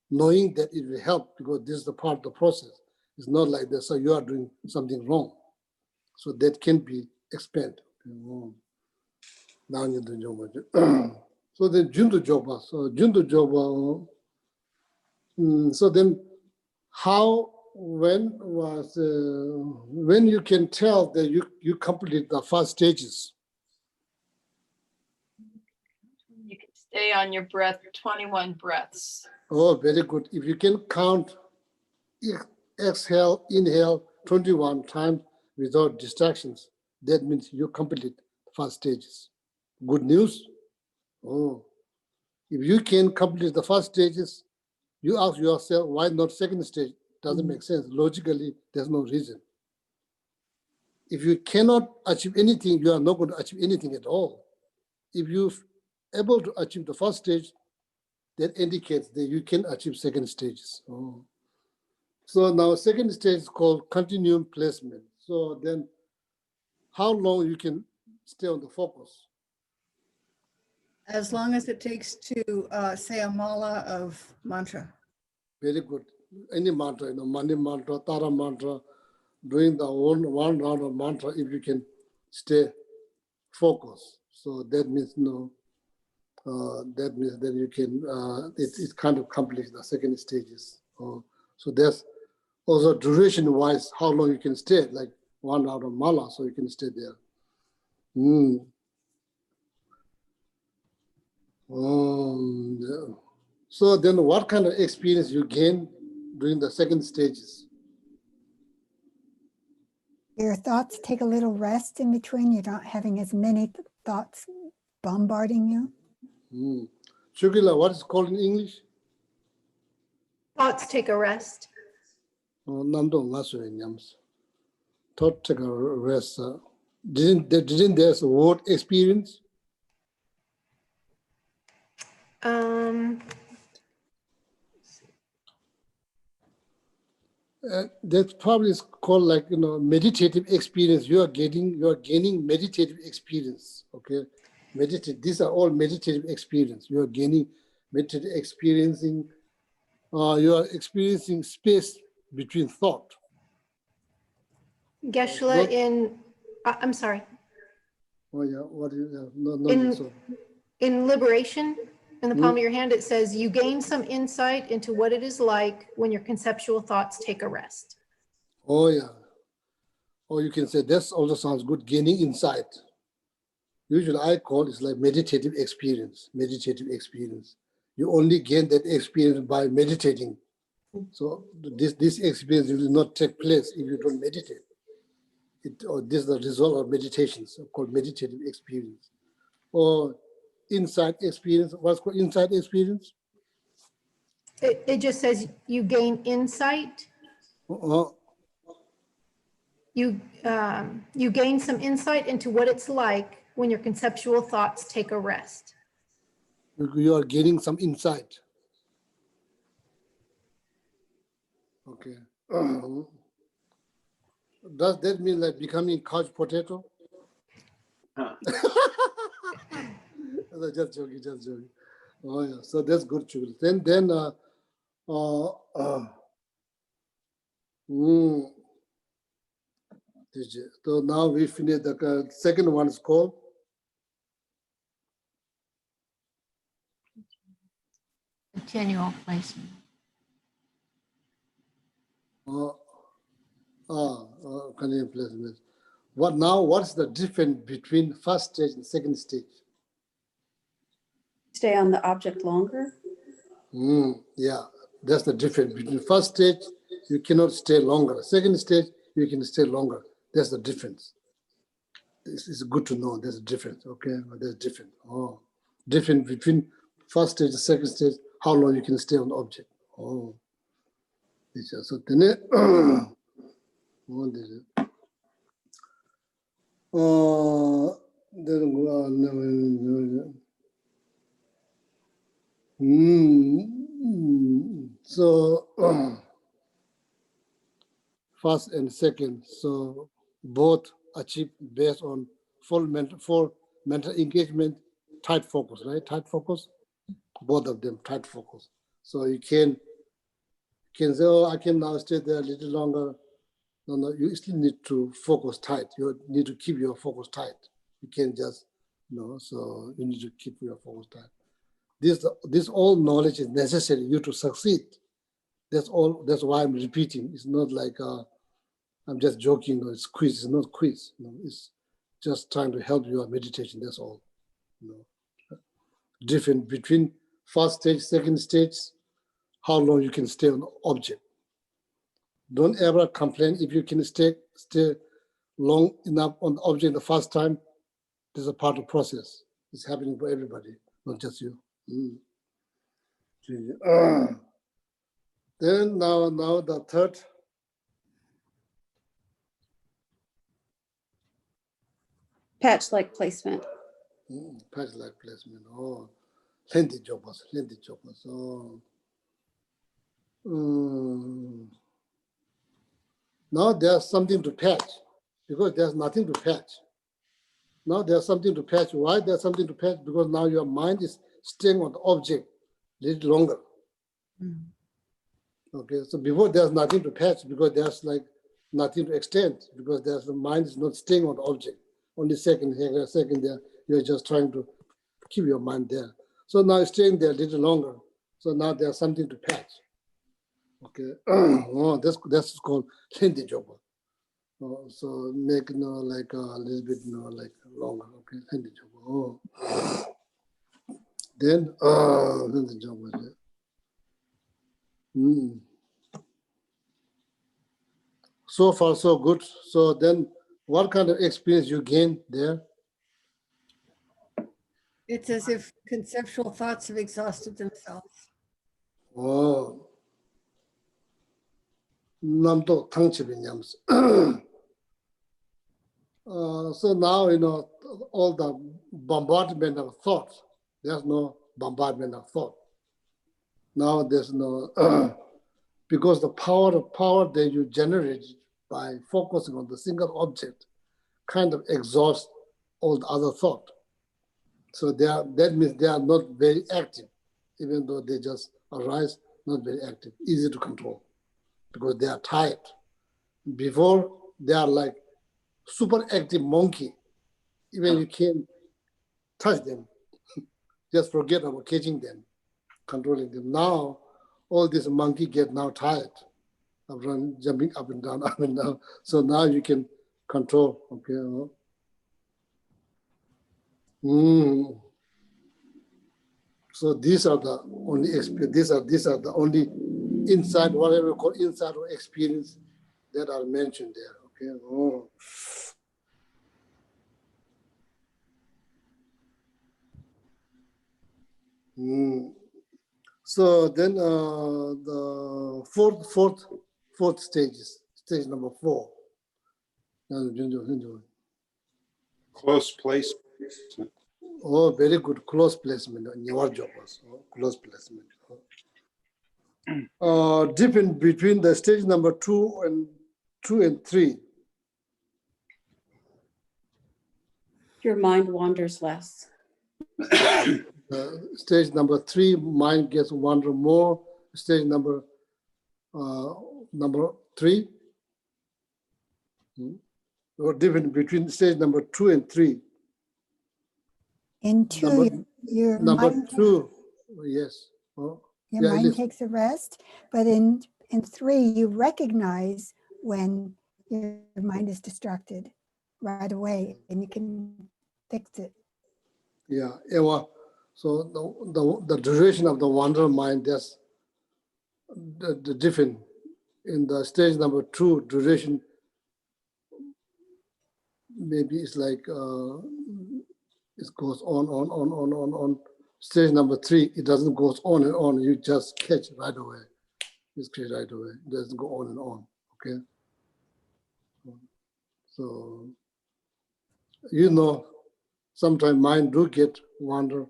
knowing that it will help, because this is the part of the process. It's not like that. So you are doing something wrong. So that can be expanded. So then Junto Joba. So Junto Joba. So then how, when you can tell that you complete the first stages? You can stay on your breath 21 breaths. Oh, very good. If you can count, exhale, inhale 21 times without distractions, that means you complete the first stages. Good news. Oh, if you can complete the first stages, you ask yourself, why not second stage? Doesn't make sense. Logically, there's no reason. If you cannot achieve anything, you are not going to achieve anything at all. If you're able to achieve the first stage, that indicates that you can achieve second stages. Oh. So now second stage is called continuum placement. So then how long you can stay on the focus? As long as it takes to say a mala of mantra. Very good. Any mantra, money mantra, Tara mantra, doing the one round of mantra, if you can stay focused. So that means that means that you can, it kind of accomplish the second stages. So there's also duration wise, how long you can stay, like 1 hour of mala, so you can stay there. So then what kind of experience you gain during the second stages? Your thoughts take a little rest in between. You're not having as many thoughts bombarding you. Shukila, what is called in English? Thoughts take a rest. Namdong Lasuinyams. Thought take a rest. Didn't there's a word experience? That probably is called like, you know, meditative experience. You are gaining meditative experience. Okay. These are all meditative experience. You are gaining meditative experiencing. You are experiencing space between thought. Geshe I'm sorry. Oh yeah, what is no In Liberation, in the palm of your hand, it says, you gain some insight into what it is like when your conceptual thoughts take a rest. Oh yeah. Or you can say that also sounds good, gaining insight. Usually I call it like meditative experience, You only gain that experience by meditating. So this experience will not take place if you don't meditate. This is the result of meditations, called meditative experience. Or insight experience. What's called insight experience? It just says you gain insight. You gain some insight into what it's like when your conceptual thoughts take a rest. You are gaining some insight. Okay. Does that mean like becoming couch potato? Just joking. Oh yeah, so that's good, Chul. So now we finished the second one is called Continual placement. continuous placement. What's the difference between first stage and second stage? Stay on the object longer? Yeah, that's the difference between first stage, you cannot stay longer. Second stage, you can stay longer. That's the difference. It's good to know there's a difference, okay? There's difference. Difference between first stage and second stage, how long you can stay on the object. So so first and second, so both achieve based on full mental engagement, tight focus, right? Tight focus, both of them tight focus. So you can say, oh, I can now stay there a little longer. No, you still need to focus tight. You need to keep your focus tight. You can't just, so you need to keep your focus tight. This all knowledge is necessary you to succeed. That's all. That's why I'm repeating. It's not like I'm just joking or it's quiz. It's not quiz. It's just trying to help your meditation. That's all. Different between first stage, second stage, how long you can stay on the object. Don't ever complain if you can stay long enough on the object the first time. This is a part of the process. It's happening for everybody, not just you. Then now the third. Patch-like placement. Patch-like placement. Lengthy jobbers. Now there's something to patch because there's nothing to patch. Now there's something to patch. Why there's something to patch? Because now your mind is staying on the object a little longer. Okay, so before there's nothing to patch because there's like nothing to extend because the mind is not staying on the object. Only second here, second there. You're just trying to keep your mind there. So now it's staying there a little longer. So now there's something to patch. Okay, that's called lengthy job. So make like a little bit like longer. Okay, lengthy job. Then lengthy job was it. So far so good. So then, what kind of experience you gain there? It's as if conceptual thoughts have exhausted themselves. namdo tangchibinyams. So now, all the bombardment of thought, there's no bombardment of thought. Now there's no, because the power that you generate by focusing on the single object kind of exhausts all the other thought. So that means they are not very active, even though they just arise, not very active, easy to control, because they are tired. Before, they are like super active monkey. Even you can't touch them, just forget about catching them, controlling them. Now, all this monkey get now tired of jumping up and down, up and down. So now you can control, okay? So these are the only experience. These are the only inside, whatever we call inside or experience that are mentioned there. Okay. So then the fourth stage is stage number 4. Close place. Oh, very good. Close placement. Close placement. Different between the stage number 2 and 3. Your mind wanders less. Stage number 3, mind gets wander more. Stage number 3. Or different between stage number 2 and 3. In 2, your number mind 2, yes. Your mind takes a rest, but in 3, you recognize when your mind is distracted right away, and you can fix it. Yeah, so the duration of the wander mind, that's the different. In the stage number 2, duration maybe it's like it goes on. Stage number 3, it doesn't go on and on. You just catch right away. It's catch right away. It doesn't go on and on. Okay. So sometimes mind do get wander.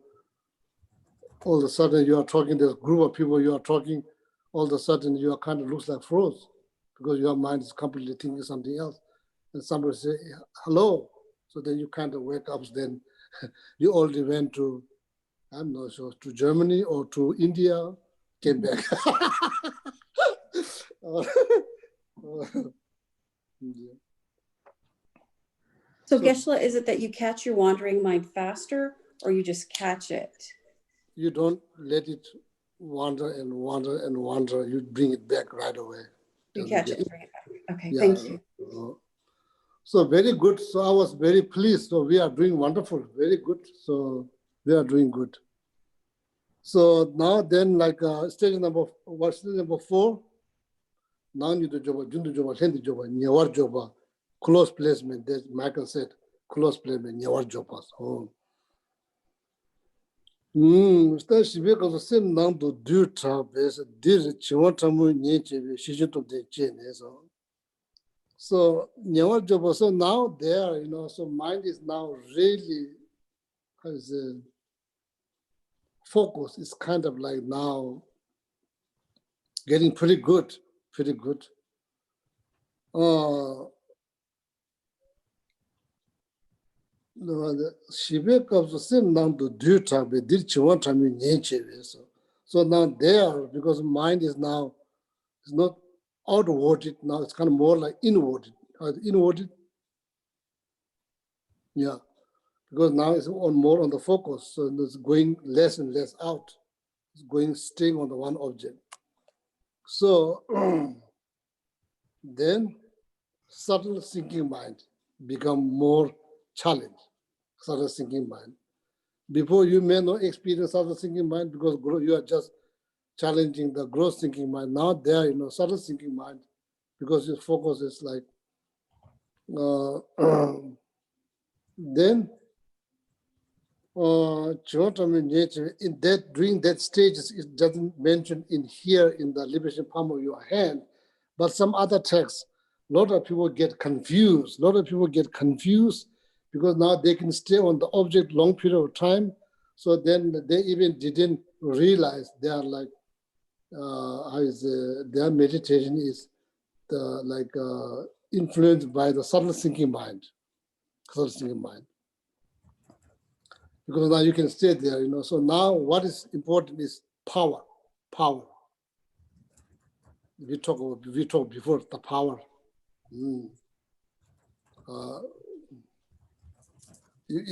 All of a sudden you are talking. There's a group of people you are talking. All of a sudden you are kind of looks like froze because your mind is completely thinking something else. And somebody say hello. So then you kind of wake up. Then you already went to, I'm not sure, to Germany or to India, came back. So Geshe, is it that you catch your wandering mind faster, or you just catch it? You don't let it wander and wander and wander. You bring it back right away. You catch it and bring it back. Okay, Yeah. thank you. So very good. So I was very pleased. So we are doing wonderful. Very good. So we are doing good. So now then, like stage number 4? Now you do job, jundu job, hendi job, nyawar job, close placement. That Michael said, close placement, nyawar job. Oh. Sta shibe ka sem nang do du ta bes dir chiwa tamu nye chebe shishu to de che ne so. So nyawar job. So now there, so mind is now really has a focus. It's kind of like now getting pretty good. Shibe kapsu sem nang do du tabe dir chiwa tamu nye chebe so. So now there, because mind is now, it's not outwarded now, it's kind of more like inwarded. Inwarded? Yeah, because now it's more on the focus, so it's going less and less out. It's staying on the one object. So then subtle thinking mind become more challenged. Subtle thinking mind. Before you may not experience subtle thinking mind because you are just challenging the gross thinking mind. Now there, subtle thinking mind, because your focus is like, then in that during that stage, it doesn't mention in here in the liberation palm of your hand, But some other texts, a lot of people get confused. A lot of people get confused because now they can stay on the object long period of time. So then they even didn't realize they are like, their meditation is influenced by the subtle thinking mind. Subtle thinking mind. Because now you can stay there, So now what is important is power. Power. We talked before the power.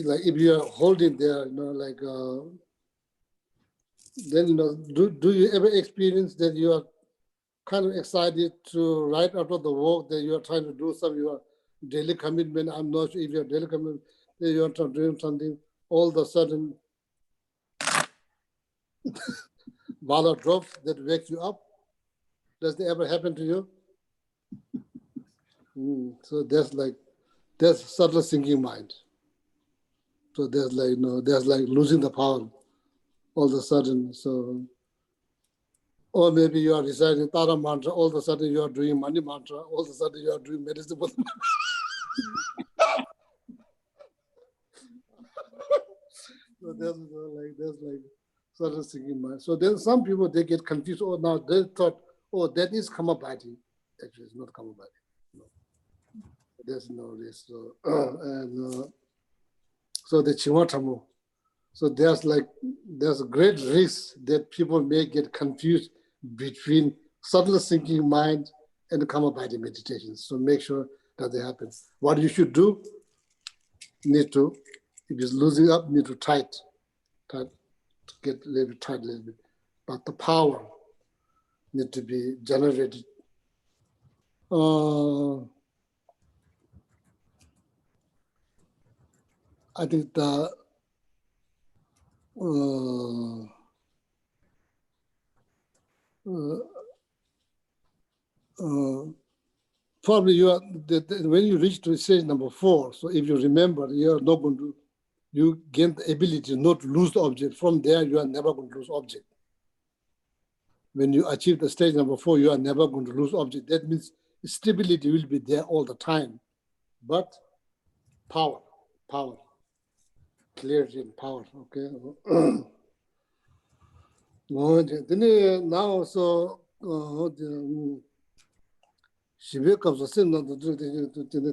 Like if you are holding there, then do you ever experience that you are kind of excited to right after the work that you are trying to do some of your daily commitment? I'm not sure if your daily commitment that you are doing something, all of a sudden ball drops that wakes you up. Does that ever happen to you? So that's subtle thinking mind. So there's losing the power all of a sudden. So, or maybe you are reciting Tara mantra, all of a sudden you are doing money mantra, all of a sudden you are doing medicine. So that's like subtle thinking mind. So then some people, they get confused. Oh, now they thought, oh, that is Kamabhati. Actually, it's not Kamabhati. No. There's no this. So, so the Chimatamu. So there's a great risk that people may get confused between subtle thinking mind and the Kamabhati meditation. So make sure that it happens. What you should do, if it's losing up, need to tight, to get a little bit tight, a little bit. But the power need to be generated. I think probably when you reach to stage number 4, so if you remember, you are not going to, you gain the ability not to lose the object. From there, you are never going to lose object. When you achieve the stage number 4, you are never going to lose object. That means stability will be there all the time, but power, clarity and power, okay? Now, so, Shibe kapsa sem na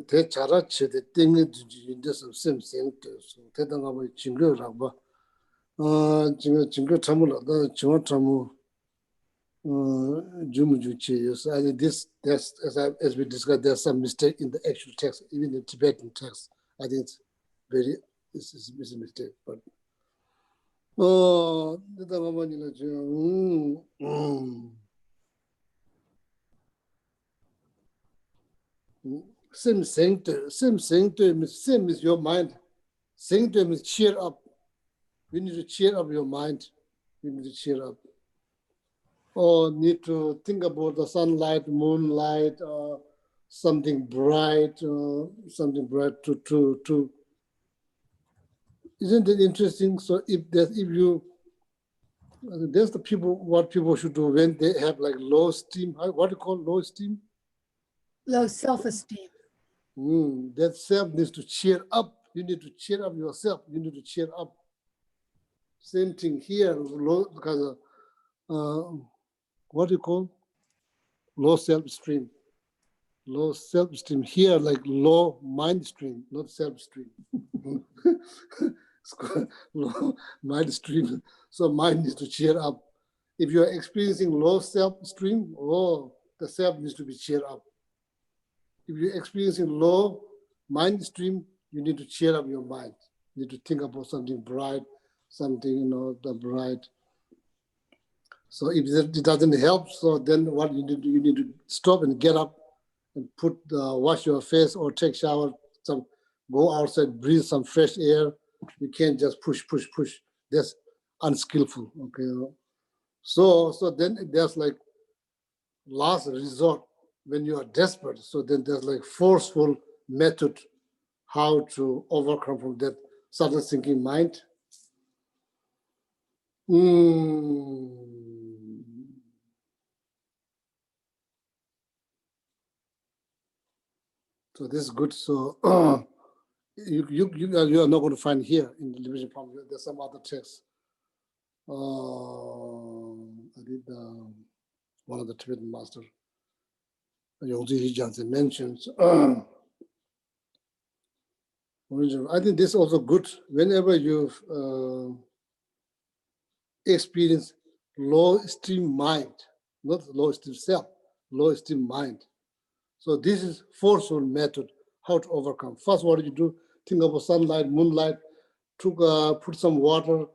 te chara che de tengi de sem to so te da ba jingge ra ba jingge chamu la da chwa chamu jumu ju che. So I think as we discussed, there's some mistake in the actual text, even the Tibetan text. I think it's a mistake, but te da ba ni la Sim is your mind. Sanctum is cheer up. We need to cheer up your mind. We need to cheer up. Or need to think about the sunlight, moonlight, or something bright, to isn't it interesting? So there's the people, what people should do when they have like low esteem. What do you call low esteem? Low self-esteem. That self needs to cheer up. You need to cheer up yourself. You need to cheer up. Same thing here, low, because what do you call? Low self-esteem. Low self-esteem here, like low mind stream, not self-esteem. Low mind stream. So mind needs to cheer up. If you are experiencing low self-esteem, the self needs to be cheered up. If you're experiencing low mind stream, you need to cheer up your mind. You need to think about something bright, something, the bright. So if it doesn't help, so then what you need to stop and get up and wash your face or take shower, go outside, breathe some fresh air. You can't just push. That's unskillful, okay? So then there's like last resort when you are desperate. So then there's like forceful method how to overcome from that subtle thinking mind. So this is good. So you are not going to find here in the liberation problem. There's some other text. I did one of the Tibetan master, Yongzi Hijaz, mentions. I think this is also good. Whenever you've experienced low esteem mind, not low esteem self, low esteem mind. So this is forceful method how to overcome. First, what do you do? Think about sunlight, moonlight, put some water,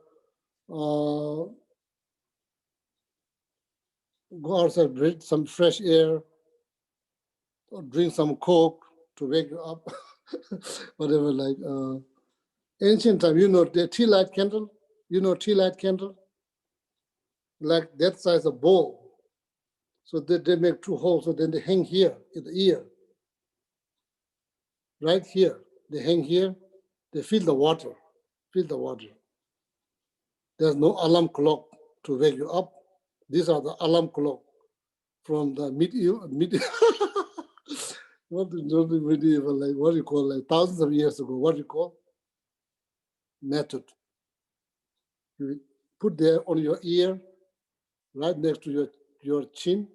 go outside, breathe some fresh air, or drink some Coke to wake you up, whatever. Like ancient time, the tea light candle. Tea light candle, like that size of bowl. So they make 2 holes. So then they hang here in the ear, right here. They hang here. They fill the water. There's no alarm clock to wake you up. These are the alarm clock from the medieval what do you call, like thousands of years ago, what do you call? Method. You put there on your ear, right next to your chin,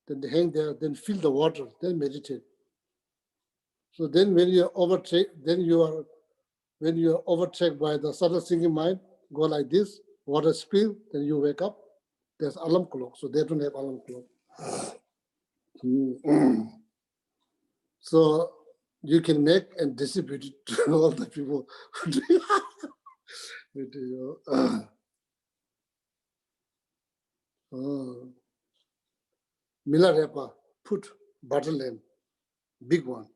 then they hang there, then fill the water, then meditate. So then when you're overtaken by the subtle thinking mind, go like this, water spill, then you wake up. There's alarm clock, so they don't have alarm clock. So you can make and distribute it to all the people. Milarepa, put butter lamp, big one,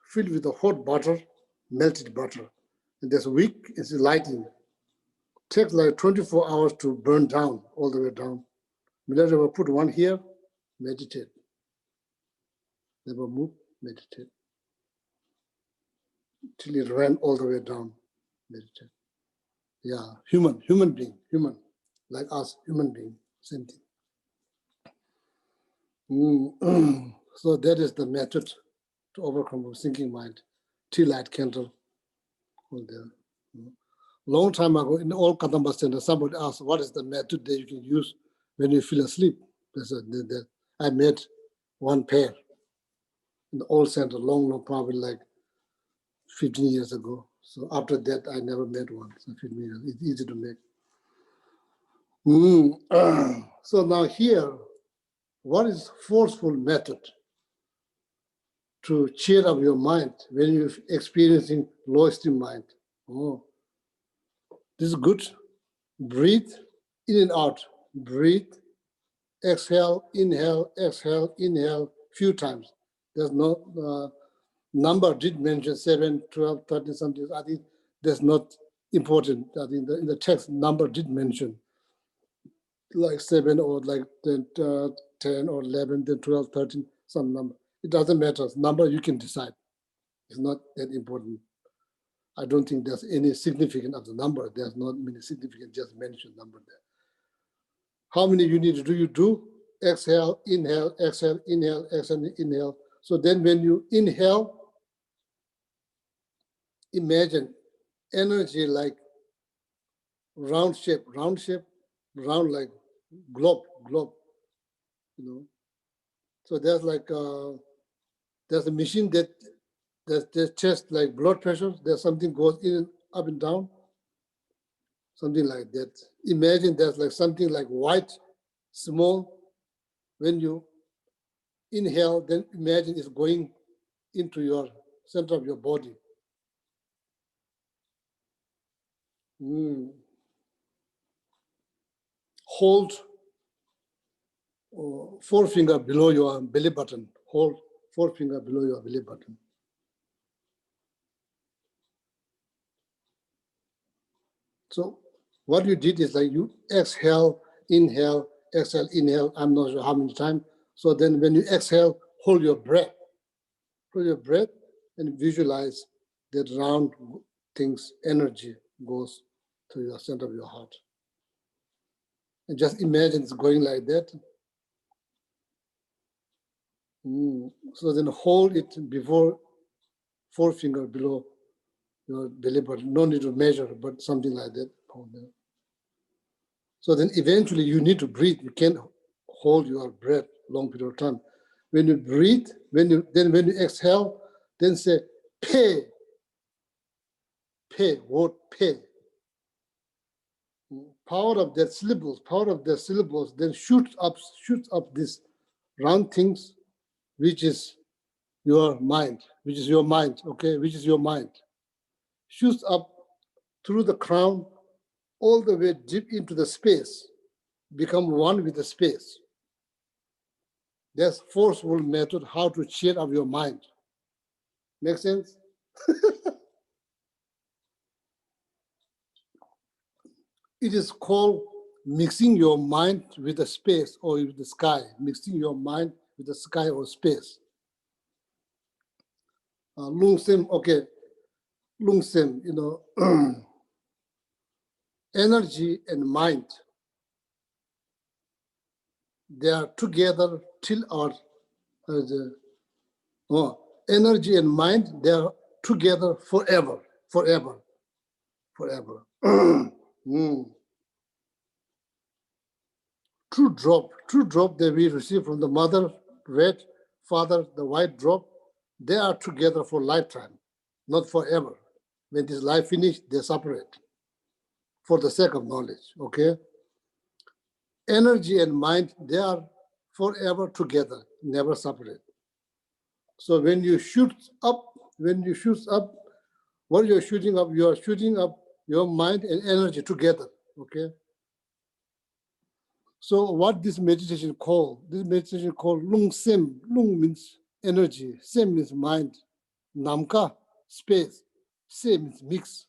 filled with the hot butter, melted butter. And there's wick, it's lighting. Takes like 24 hours to burn down, all the way down. Milarepa, put one here, meditate. Never move, meditate. Till it ran all the way down, meditate. Yeah, human being, like us, human being, same thing. So that is the method to overcome a thinking mind. Tea light candle, all there. Long time ago, in the old Kadamba Center, somebody asked, what is the method that you can use when you feel asleep? I made one pair in the old center, long, probably like 15 years ago. So after that, I never made one. So 15 years, it's easy to make. So now here, what is forceful method to cheer up your mind when you're experiencing low esteem mind? Oh, this is good. Breathe in and out. Breathe, exhale, inhale, few times. There's no number did mention 7, 12, 13, something. I think that's not important. I think in the text, number did mention like 7 or like 10 or 11, then 12, 13, some number. It doesn't matter. Number you can decide. It's not that important. I don't think there's any significance of the number. There's not many significant, just mention number there. How many you need to do? You do exhale, inhale, exhale, inhale, exhale, inhale. So then when you inhale, imagine energy like round shape, round like globe. So there's like there's a machine that tests like blood pressure. There's something goes in and up and down, something like that. Imagine there's like something like white, small. When you inhale, then imagine it's going into your center of your body. Hold forefinger below your belly button. Hold forefinger below your belly button. So what you did is like you exhale, inhale, exhale, inhale. I'm not sure how many times. So then when you exhale, hold your breath. Hold your breath and visualize that round things, energy goes to your center of your heart. And just imagine it's going like that. So then hold it before forefinger below your belly button. No need to measure, but something like that. Hold there. So then eventually you need to breathe. You can't hold your breath long period of time. When you breathe, when you exhale, then say pay, word pay. Power of their syllables, then shoots up these round things, which is your mind, okay, which is your mind. Shoots up through the crown, all the way deep into the space, become one with the space. That's forceful method how to cheer up your mind. Make sense? It is called mixing your mind with the space or with the sky, mixing your mind with the sky or space. Lung Sim, okay, Lung Sim, energy and mind, they are together till our, energy and mind, they are together forever. True drop that we receive from the mother, red, father, the white drop, they are together for lifetime, not forever. When this life finished, they separate for the sake of knowledge, okay? Energy and mind, they are forever together, never separate. So when you shoot up, what you're shooting up, you are shooting up your mind and energy together, okay? So what this meditation called Lung Sim. Lung means energy, Sim means mind, Namka, space, Sim means mix.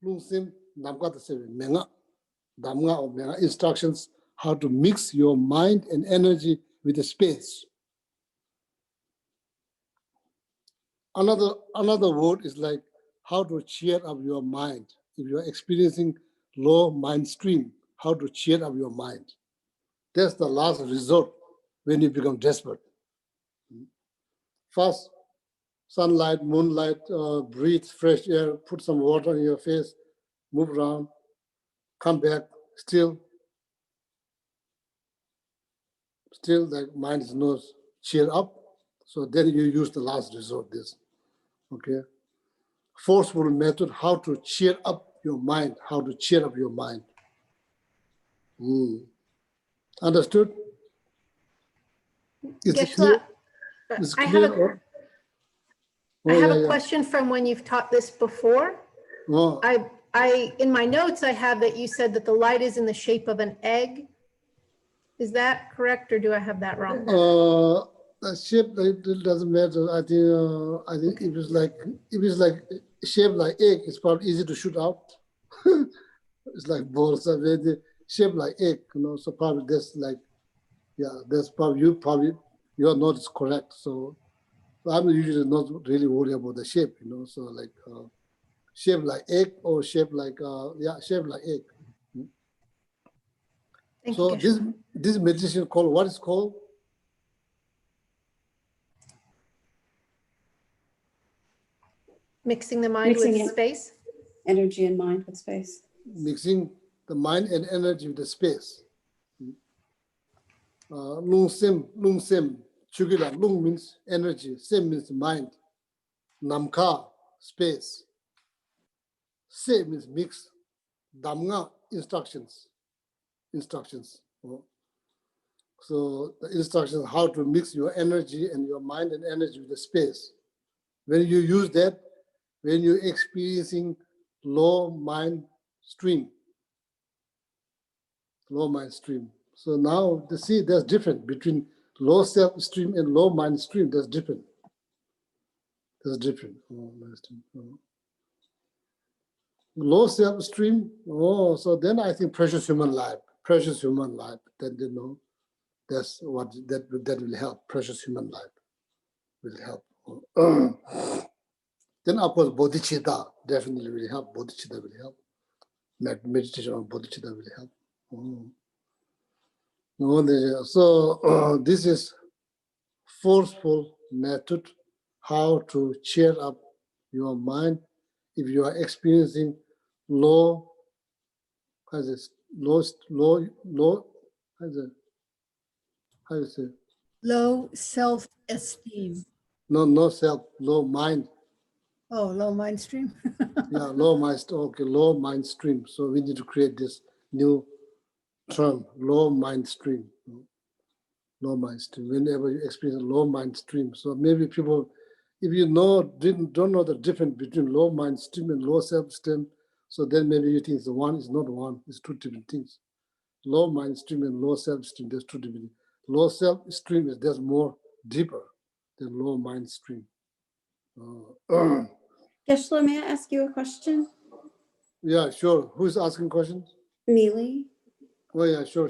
Lung Sim, Namka the same, Menga, Damga or Menga, instructions how to mix your mind and energy with the space. Another word is like how to cheer up your mind. If you're experiencing low mind stream, how to cheer up your mind. That's the last resort when you become desperate. First, sunlight, moonlight, breathe fresh air, put some water in your face, move around, come back, still like mind is not cheer up. So then you use the last resort, this, okay? Forceful method, how to cheer up your mind, how to cheer up your mind. Understood? Is it clear? Is it I clear? have a question from when you've taught this before. Oh. I in my notes, I have that you said that the light is in the shape of an egg. Is that correct, or do I have that wrong? The shape, it doesn't matter. I think okay. If it's like shaped like egg, it's probably easy to shoot out. It's like balls, shaped like egg, so probably that's like, yeah, that's probably your note is correct. So I'm usually not really worried about the shape, so like shaped like egg or shaped like, shaped like egg. Thank so you, this meditation called, what is called? Mixing the mind with space? Energy and mind with space. Mixing the mind and energy with the space. Lung Sim, Chugila. Lung means energy, Sim means mind. Namka, space. Se means mix. Damga, instructions. So the instructions how to mix your energy and your mind and energy with the space. When you use that, when you're experiencing low mind stream. So now to see there's different between low self-stream and low mind stream. There's different. Low self-stream. So then I think precious human life. Then they know that's what that will help. Precious human life will help. Then of course bodhicitta definitely will help. Bodhicitta will help. Meditation on bodhicitta will help. So this is forceful method how to cheer up your mind if you are experiencing low, how do you say? Low self-esteem. No self, low mind. Oh, low mind stream. Yeah, low mind, okay, low mind stream. So we need to create this new term, low mind stream. Low mind stream. Whenever you experience low mind stream, so maybe people, if you don't know the difference between low mind stream and low self-esteem, so then maybe you think it's one is not one, it's two different things. Low mind stream and low self-esteem, there's two different things. Low self-esteem is just more deeper than low mind stream. Geshe, may I ask you a question? Yeah, sure. Who's asking questions? Neely, Oh yeah, sure.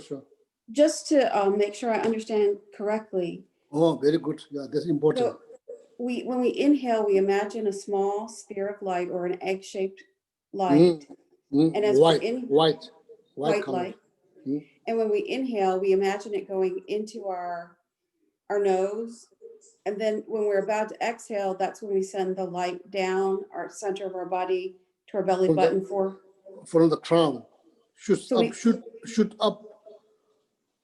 just to make sure I understand correctly. Oh, very good. Yeah, that's important. So when we inhale, we imagine a small sphere of light or an egg-shaped light. And as white, we're white color. light. And when we inhale, we imagine it going into our nose. And then when we're about to exhale, that's when we send the light down our center of our body to our belly button from the crown. Shoot up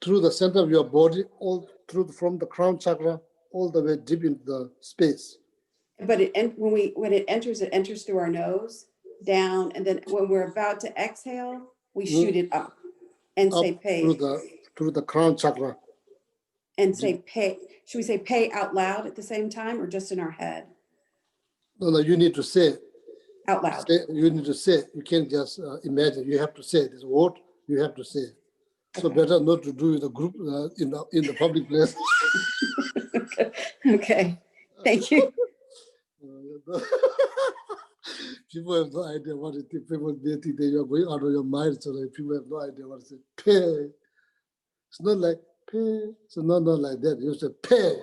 through the center of your body, all through from the crown chakra, all the way deep into the space. But when it enters through our nose, down, and then when we're about to exhale, we shoot it up and up say pay. Through the crown chakra. And say pay. Should we say pay out loud at the same time or just in our head? No, you need to say it. Out loud. You need to say it. You can't just imagine. You have to say it. This word, you have to say it. So better not to do it in a group in the public place. Okay. Thank you. People have no idea what it is. People they think that you're going out of your mind. So like, people have no idea what it is. Pay. It's not like pay. So not like that. You say pay.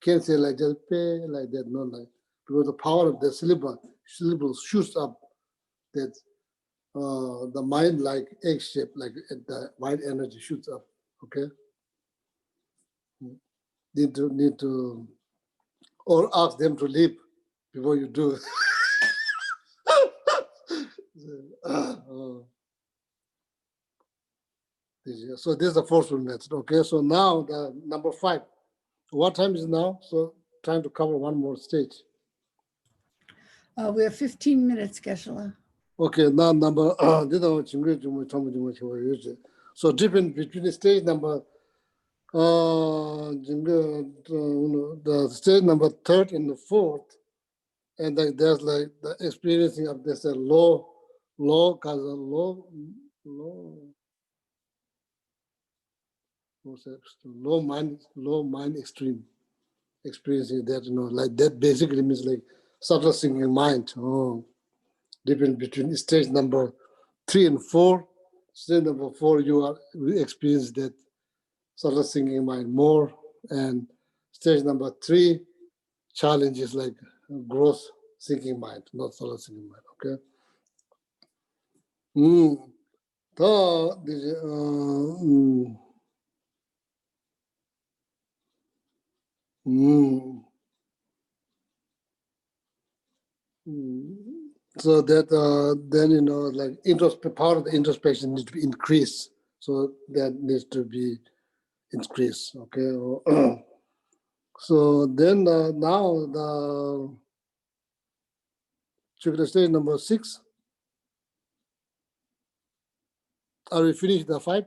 Can't say like just pay like that. Not like, because the power of the syllable shoots up that the mind like egg shape, like the white energy shoots up. Okay. Need to or ask them to leave before you do it. So this is the forceful method. Okay, so now the number 5. What time is it now? So trying to cover one more stage. We have 15 minutes, Geshe. Okay, now number so different between the stage number the stage number 3rd and the 4th, and like there's like the experiencing of this low mind extreme, experiencing that, like that basically means like subtle thinking mind. Different between stage number 3 and 4. Stage number 4, you experience that subtle thinking mind more, and stage number 3, challenge is like gross thinking mind, not subtle thinking mind. Okay. So that then like part of the introspection needs to be increased. So that needs to be increased. Okay. So then now the stage number 6. Are we finished the 5?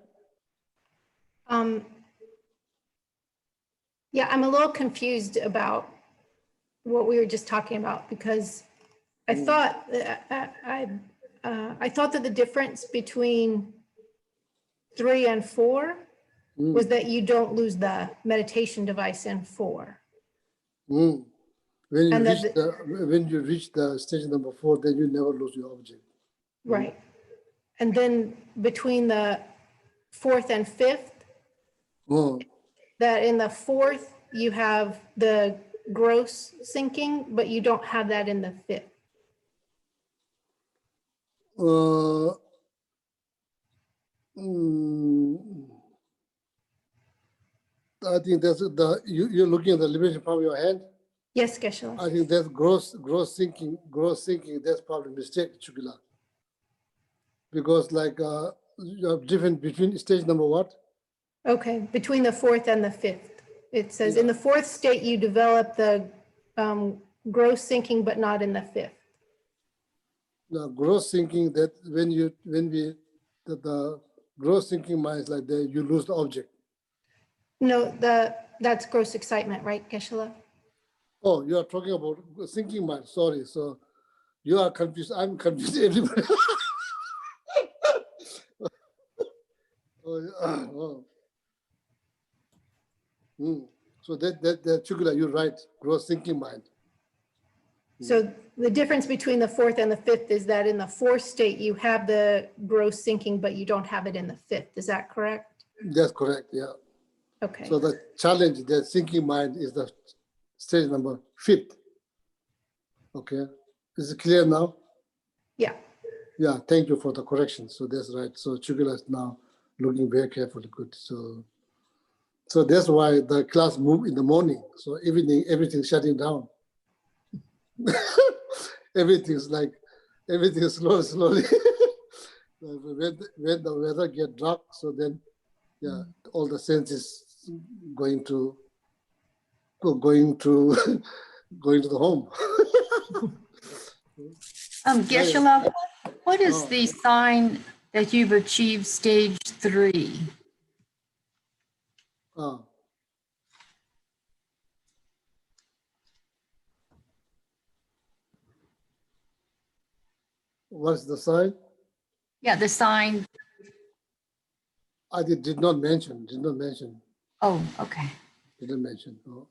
Yeah, I'm a little confused about what we were just talking about, because I thought I thought that the difference between 3 and 4 was that you don't lose the meditation device in 4. When you reach the stage number 4, then you never lose your object. Right. And then between the 4th and 5th, that in the 4th you have the gross sinking, but you don't have that in the 5th. I think that's you're looking at the liberation from your hand. Yes, Geshe. I think that's gross thinking. That's probably mistake, Chukila. Because like you have different between stage number what? Okay, between the fourth and the fifth. It says in the fourth state, you develop the gross thinking, but not in the fifth. The gross thinking that the gross thinking mind is like that, you lose the object. No, that's gross excitement, right, Geshe? Oh, you are talking about thinking mind. Sorry. So you are confused. I'm confused. Everybody. Oh. So that Chukula, you're right. Gross thinking mind. So the difference between the fourth and the fifth is that in the fourth state, you have the gross thinking, but you don't have it in the fifth. Is that correct? That's correct. Yeah. Okay. So the challenge, the thinking mind, is the stage number 5th. Okay. Is it clear now? Yeah. Yeah. Thank you for the correction. So that's right. So Chukula is now looking very carefully. Good. So that's why the class moved in the morning. So everything's shutting down. everything's slowly. when the weather get dark, so then all the senses going to the home. Geshe, what is the sign that you've achieved stage 3? What's the sign? Yeah, the sign. I did not mention. Oh, okay. Didn't mention. Oh,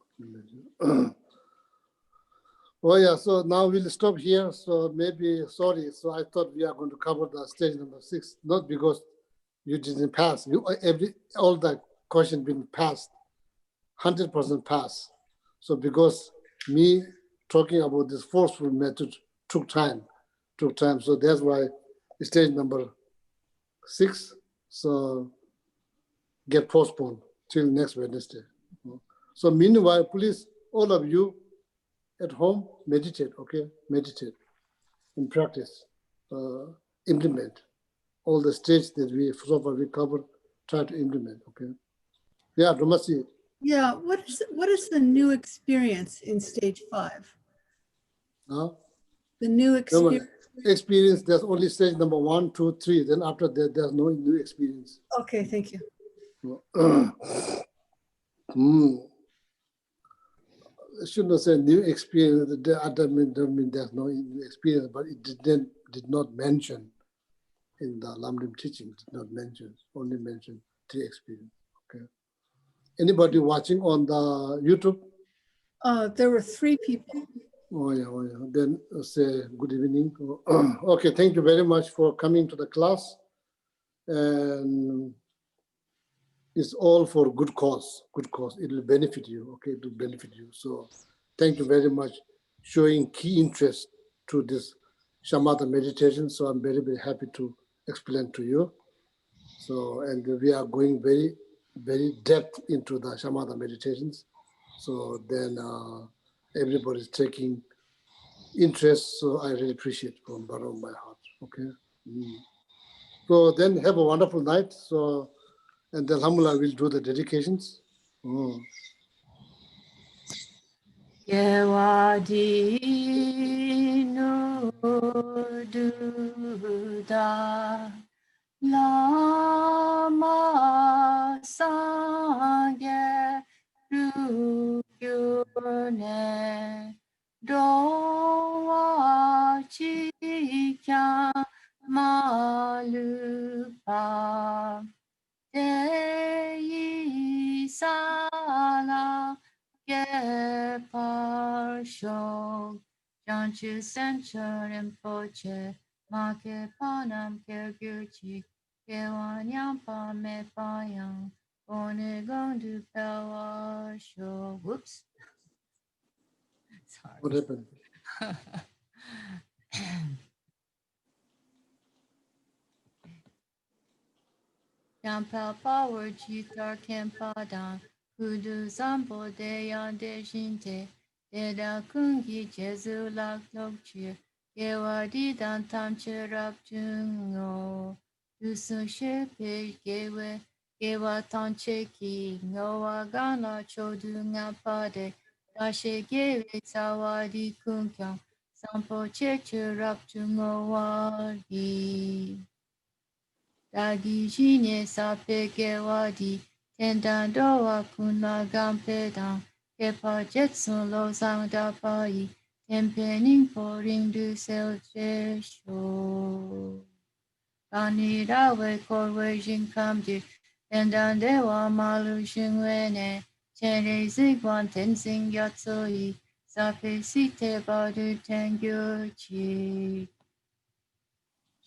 oh yeah, so now we'll stop here. So maybe, sorry. So I thought we are going to cover the stage number 6, not because you didn't pass. All the question been passed, 100% pass. So because me talking about this forceful method took time. So that's why stage number 6, so get postponed till next Wednesday. So meanwhile, please, all of you at home, meditate, okay? Meditate and practice, implement all the stages that we so far we covered, try to implement, okay? Yeah, Ramasi. Yeah, what is the new experience in stage 5? Huh? The new experience. Experience, there's only stage number 1, 2, 3. Then after that, there's no new experience. Okay, thank you. I shouldn't have said new experience. That don't mean there's no new experience, but it did not mention in the Lamrim teaching. Did not mention, only mention 3 experience. Okay. Anybody watching on the YouTube? There were 3 people. Oh yeah. Then say good evening. Okay, thank you very much for coming to the class. And it's all for good cause. It will benefit you, okay, to benefit you. So thank you very much showing key interest to this shamatha meditation. So I'm very, very happy to explain to you. So, and we are going very, very depth into the shamatha meditations. So then everybody's taking interest. So I really appreciate from the bottom of my heart, okay? So then have a wonderful night. So, and Alhamdulillah will do the dedications. Kewadino duda lama sangye rugyone dowa chikya malupa Deyi sala ge parsho Janchu sencho rinpoche ma ke panam ke gyuchi ke wanyam pa me payang one gondu pewa sho. Whoops. Sorry. What happened? Yampal power jitar kempa dan Kudu sampo de yan de shinte. De da kungi jesu lak lok chir. Gewa di dan tam chirap jungo. Dusu shepe gewe. Gewa tan cheki. Ngowa gana chodu ngapade. Dashe gewe sawadi kunkyang. Sampo che chirap jungo wadi. Dagi shine sape gewadi. Tendan doa kuna gampedan. Kepa jetsun lo sang da pai. Tempening poring du sel jesho. Kanira we korwe jin kamdi. Tendan dewa malu shingwene. Chere zigwan tensing yatsoi. Sape site badu tengyo chi.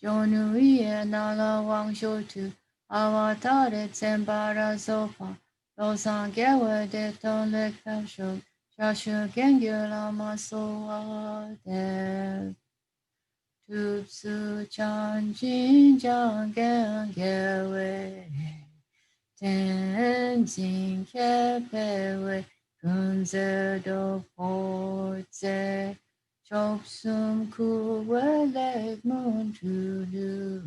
Jonu iye nala wang shotu. Awatare tsembara sopa. Losan gewe de ton le kasho. Shashu gengyo lama soa de. Tupsu chan jin jang gen gewe. Tenzin kepewe. Kunze do porze. Chop sum kuwele mun tulu.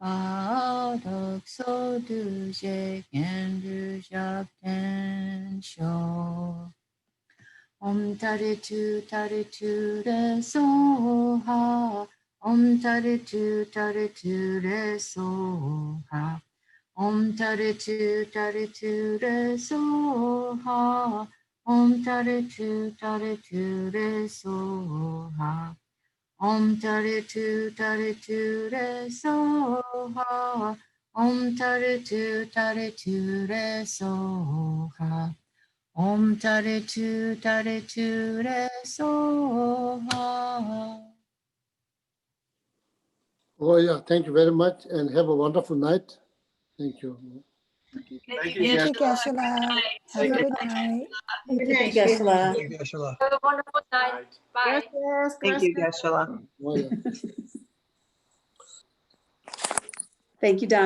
Adok so du je gen du jap ten sho. Tare tu re so ha. Tare tu re so ha. Tare tu re so ha. Tare tu re so ha. Tare tu re so ha. Tare tu re so ha. Tare tu re so ha. Oh, yeah, thank you very much and have a wonderful night. Thank you. Thank you, Thank you, Geshe. Geshe-la. Have a good night. Good night, Geshe-la. Thank you, Geshe-la. Have a wonderful night. Bye. Thank you, Geshe-la. Oh, yeah. Thank you, Don.